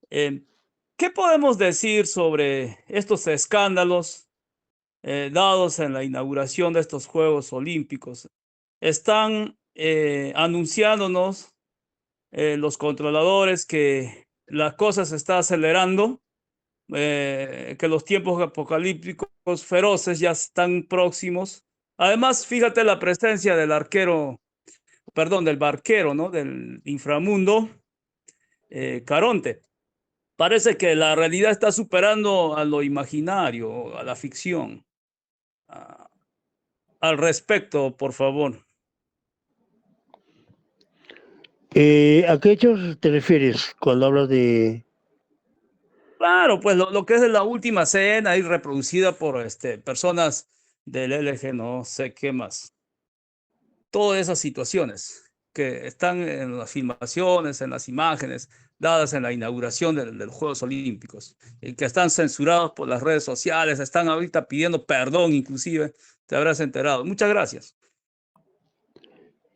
¿Qué podemos decir sobre estos escándalos dados en la inauguración de estos Juegos Olímpicos? Están anunciándonos los controladores que la cosa se está acelerando, que los tiempos apocalípticos feroces ya están próximos. Además, fíjate la presencia del del barquero, ¿no? Del inframundo, Caronte. Parece que la realidad está superando a lo imaginario, a la ficción. Al respecto, por favor. ¿A qué hechos te refieres cuando hablas de... Claro, pues lo que es la última cena ahí reproducida por personas del LG, no sé qué más. Todas esas situaciones que están en las filmaciones, en las imágenes dadas en la inauguración de los Juegos Olímpicos y que están censurados por las redes sociales, están ahorita pidiendo perdón inclusive, te habrás enterado. Muchas gracias.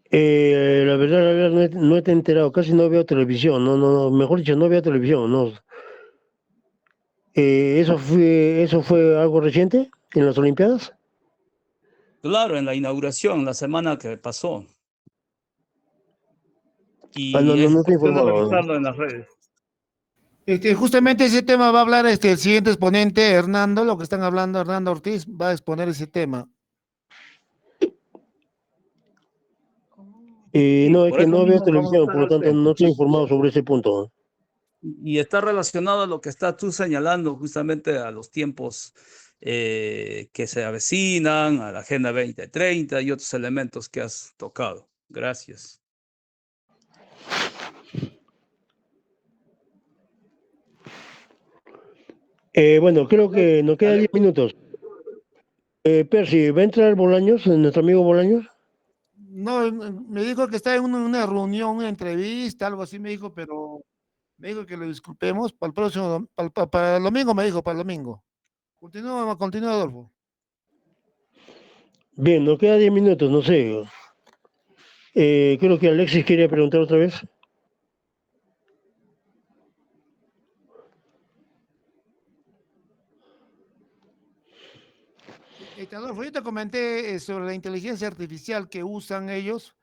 La verdad, no te he enterado, casi no veo televisión, mejor dicho, no veo televisión, no. ¿Eso fue algo reciente en las Olimpiadas? Claro, en la inauguración, la semana que pasó. No, Y es no estoy cuestión de informado. revisarlo en las redes. Justamente ese tema va a hablar el siguiente exponente, Hernando, lo que están hablando, Hernando Ortiz, va a exponer ese tema. No, es Por que eso no veo mismo vamos a televisión, estar por lo tanto no estoy informado sobre ese punto. y está relacionado a lo que estás tú señalando, justamente a los tiempos que se avecinan, a la Agenda 2030 y otros elementos que has tocado. Gracias. Bueno, creo que nos quedan 10 minutos. Percy, ¿va a entrar Bolaños, nuestro amigo Bolaños? No, me dijo que está en una reunión, una entrevista, algo así me dijo, pero me dijo que lo disculpemos para el próximo, para el domingo me dijo, para el domingo. Continúa, Adolfo. Bien, nos queda 10 minutos, no sé. Creo que Alexis quería preguntar otra vez. Adolfo, yo te comenté sobre la inteligencia artificial que usan ellos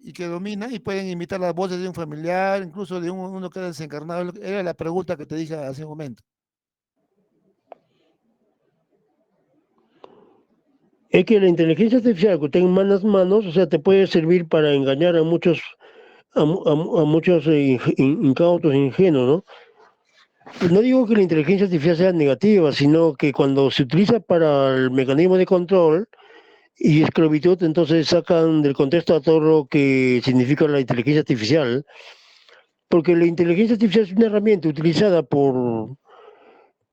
y que dominan y pueden imitar las voces de un familiar, incluso de uno que era desencarnado. Era la pregunta que te dije hace un momento. Es que la inteligencia artificial que tenga en manos, o sea, te puede servir para engañar a muchos, a muchos incautos, ingenuos, ¿no? No digo que la inteligencia artificial sea negativa, sino que cuando se utiliza para el mecanismo de control y esclavitud, entonces sacan del contexto a todo lo que significa la inteligencia artificial, porque la inteligencia artificial es una herramienta utilizada por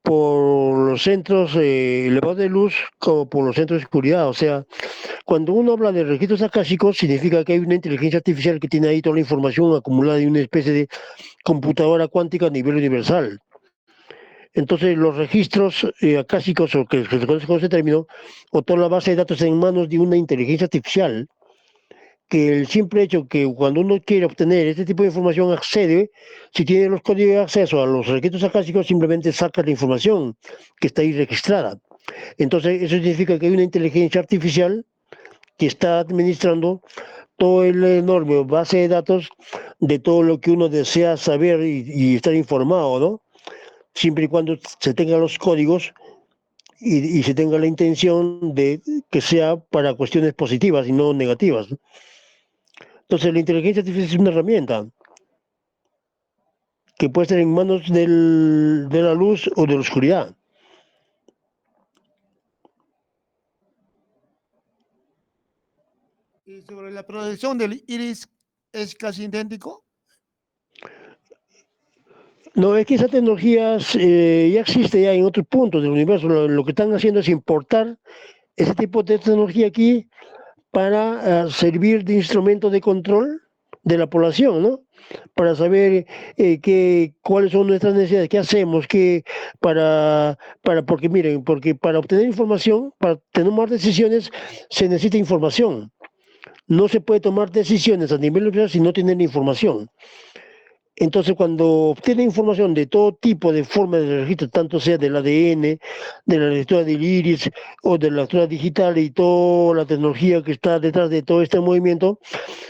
los centros elevados de luz como por los centros de oscuridad. O sea, cuando uno habla de registros akáshicos, significa que hay una inteligencia artificial que tiene ahí toda la información acumulada en una especie de computadora cuántica a nivel universal. Entonces, los registros akáshicos, o que se conoce con ese término, o toda la base de datos en manos de una inteligencia artificial, que el simple hecho que cuando uno quiere obtener este tipo de información accede, si tiene los códigos de acceso a los registros akáshicos, simplemente saca la información que está ahí registrada. Entonces, eso significa que hay una inteligencia artificial que está administrando todo el enorme base de datos de todo lo que uno desea saber y estar informado, ¿no? Siempre y cuando se tengan los códigos y se tenga la intención de que sea para cuestiones positivas y no negativas. Entonces la inteligencia artificial es una herramienta que puede estar en manos de la luz o de la oscuridad. Y sobre la proyección del iris, ¿es casi idéntico? No, es que esa tecnología ya existe ya en otros puntos del universo. Lo que están haciendo es importar ese tipo de tecnología aquí para servir de instrumento de control de la población, ¿no? Para saber cuáles son nuestras necesidades, qué hacemos, porque miren, porque para obtener información, para tomar decisiones, se necesita información. No se puede tomar decisiones a nivel universal si no tienen información. Entonces, cuando obtiene información de todo tipo de formas de registro, tanto sea del ADN, de la lectura del iris o de la lectura digital y toda la tecnología que está detrás de todo este movimiento,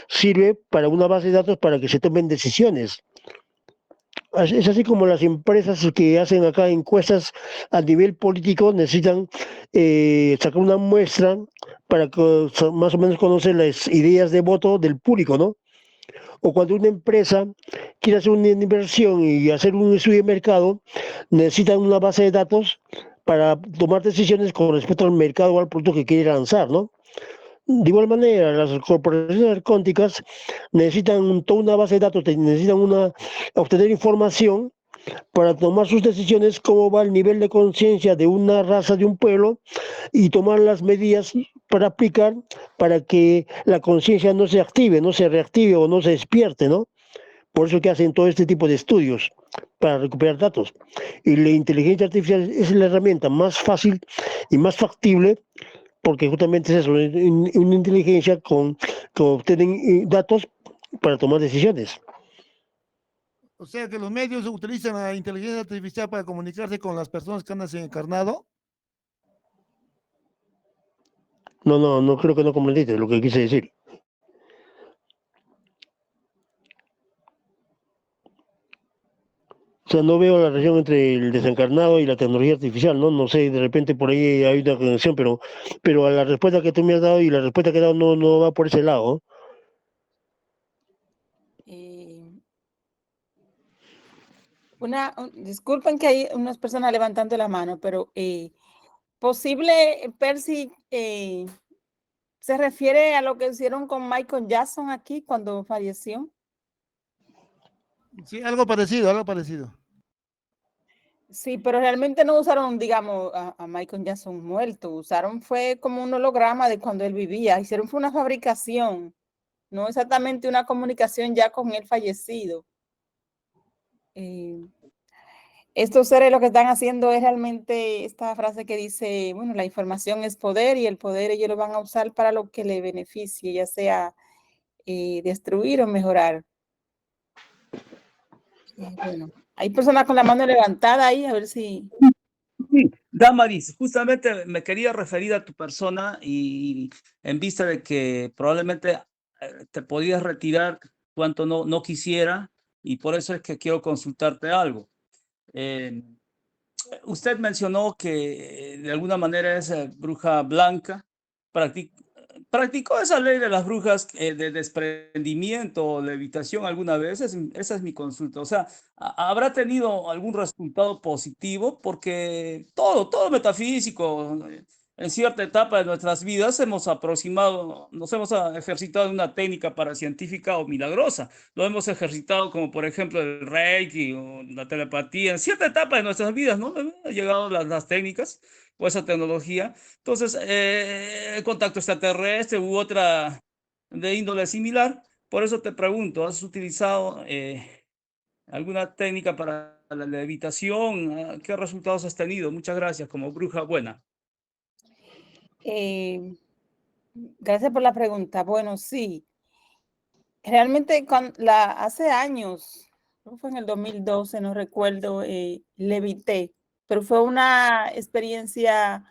sirve para una base de datos para que se tomen decisiones. Es así como las empresas que hacen acá encuestas a nivel político necesitan sacar una muestra para más o menos conocer las ideas de voto del público, ¿no? O cuando una empresa quiere hacer una inversión y hacer un estudio de mercado, necesitan una base de datos para tomar decisiones con respecto al mercado o al producto que quiere lanzar, ¿no? De igual manera, las corporaciones arcónticas necesitan toda una base de datos, necesitan obtener información para tomar sus decisiones, cómo va el nivel de conciencia de una raza, de un pueblo, y tomar las medidas para aplicar para que la conciencia no se active, no se reactive o no se despierte, ¿no? Por eso que hacen todo este tipo de estudios para recuperar datos. Y la inteligencia artificial es la herramienta más fácil y más factible porque justamente es eso, una inteligencia que obtienen datos para tomar decisiones. O sea que los medios utilizan la inteligencia artificial para comunicarse con las personas que han desencarnado. No creo que no comprendiste lo que quise decir. O sea, no veo la relación entre el desencarnado y la tecnología artificial, ¿no? No sé, de repente por ahí hay una conexión, pero a la respuesta que tú me has dado y la respuesta que he dado no va por ese lado. Disculpen que hay unas personas levantando la mano, pero posible, Percy, ¿se refiere a lo que hicieron con Michael Jackson aquí cuando falleció? Sí, algo parecido, algo parecido. Sí, pero realmente no usaron, digamos, a Michael Jackson muerto, usaron fue como un holograma de cuando él vivía, hicieron fue una fabricación, no exactamente una comunicación ya con él fallecido. Estos seres lo que están haciendo es realmente esta frase que dice, bueno, la información es poder y el poder ellos lo van a usar para lo que le beneficie, ya sea destruir o mejorar. Bueno, hay personas con la mano levantada ahí, a ver si... Sí, Damaris, justamente me quería referir a tu persona y en vista de que probablemente te podías retirar cuanto no quisiera y por eso es que quiero consultarte algo. Eh, Usted mencionó que de alguna manera es bruja blanca. Practic- ¿Practicó esa ley de las brujas de desprendimiento o levitación alguna vez? Esa es mi consulta. O sea, ¿habrá tenido algún resultado positivo? Porque todo metafísico, en cierta etapa de nuestras vidas nos hemos ejercitado en una técnica paracientífica o milagrosa. Lo hemos ejercitado como por ejemplo el Reiki o la telepatía. En cierta etapa de nuestras vidas, ¿no? Han llegado las técnicas o esa tecnología. Entonces, el contacto extraterrestre u otra de índole similar. Por eso te pregunto, ¿has utilizado alguna técnica para la levitación? ¿Qué resultados has tenido? Muchas gracias, como bruja buena. Gracias por la pregunta. Bueno, sí. Realmente hace años, creo que fue en el 2012, no recuerdo, levité, pero fue una experiencia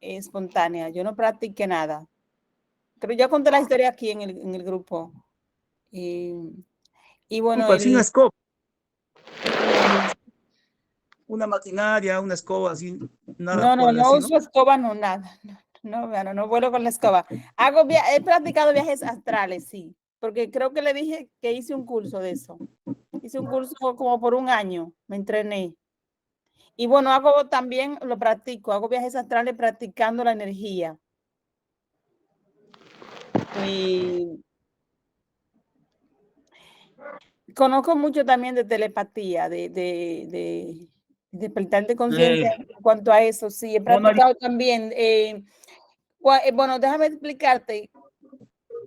espontánea. Yo no practiqué nada. Pero ya conté la historia aquí en el grupo. Y bueno, Sin una escoba, eh, una maquinaria, una escoba, así, nada por el no estilo. uso escoba, no, nada. No vuelo con la escoba. He practicado viajes astrales, sí, porque creo que le dije que hice un curso de eso. Hice un curso como por un año, me entrené. Y bueno, también lo practico, hago viajes astrales practicando la energía. Conozco mucho también de telepatía, de despertar de conciencia en cuanto a eso, sí, he practicado también. Bueno, déjame explicarte.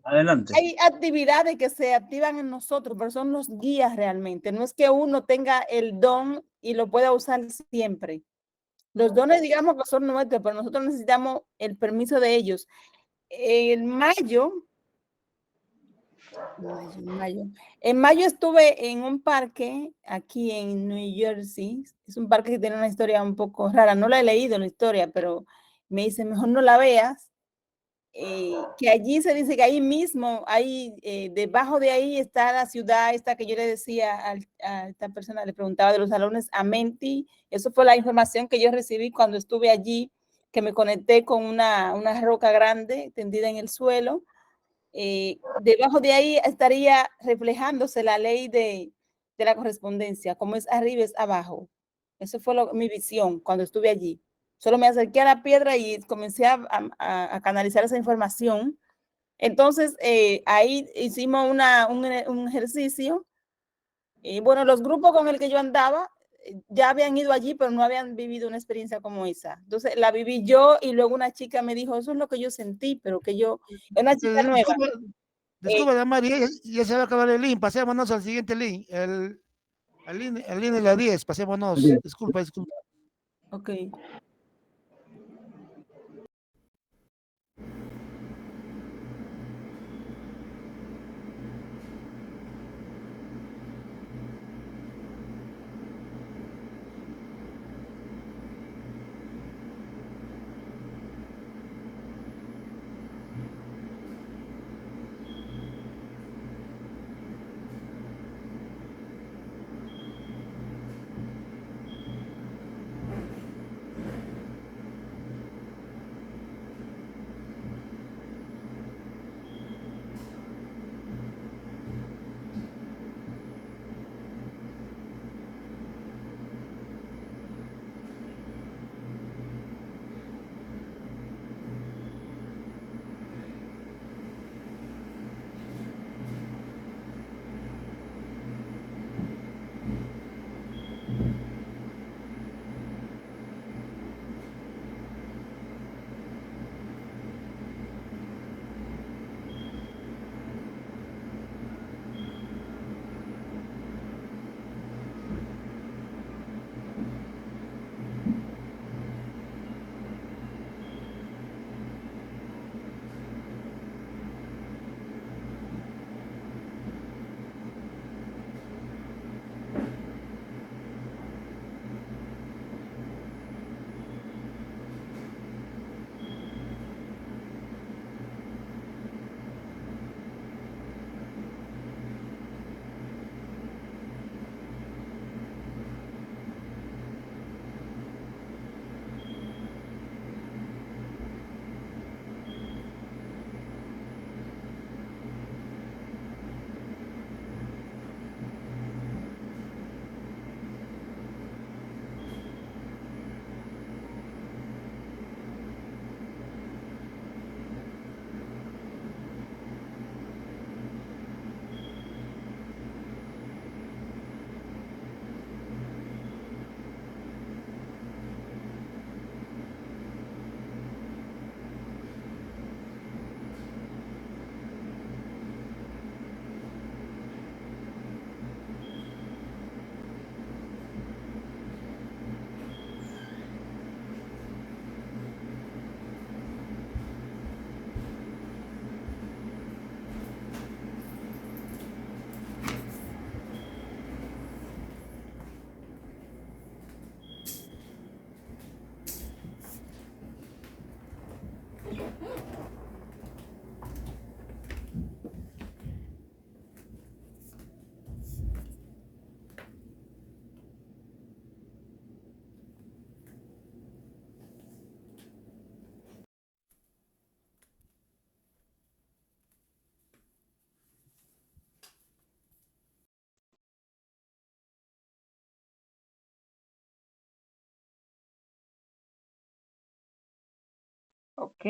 Adelante. Hay actividades que se activan en nosotros, pero son los guías realmente. No es que uno tenga el don y lo pueda usar siempre. Los dones, digamos que son nuestros, pero nosotros necesitamos el permiso de ellos. En mayo estuve en un parque aquí en New Jersey. Es un parque que tiene una historia un poco rara. No la he leído la historia, pero me dice, mejor no la veas. Que allí se dice que ahí mismo, debajo de ahí está la ciudad esta que yo le decía a esta persona, le preguntaba de los salones Amenti. Eso fue la información que yo recibí cuando estuve allí, que me conecté con una roca grande tendida en el suelo. Debajo de ahí estaría reflejándose la ley de la correspondencia, como es arriba es abajo. Eso fue mi visión cuando estuve allí. Solo me acerqué a la piedra y comencé a canalizar esa información. Entonces, ahí hicimos un ejercicio. Y bueno, los grupos con el que yo andaba ya habían ido allí, pero no habían vivido una experiencia como esa. Entonces, la viví yo y luego una chica me dijo, eso es lo que yo sentí, pero que yo, una chica nueva. Disculpa, María, ya se va a acabar el link. Pasémonos al siguiente link. El link de la 10. Pasémonos. Disculpa. Ok. Ok.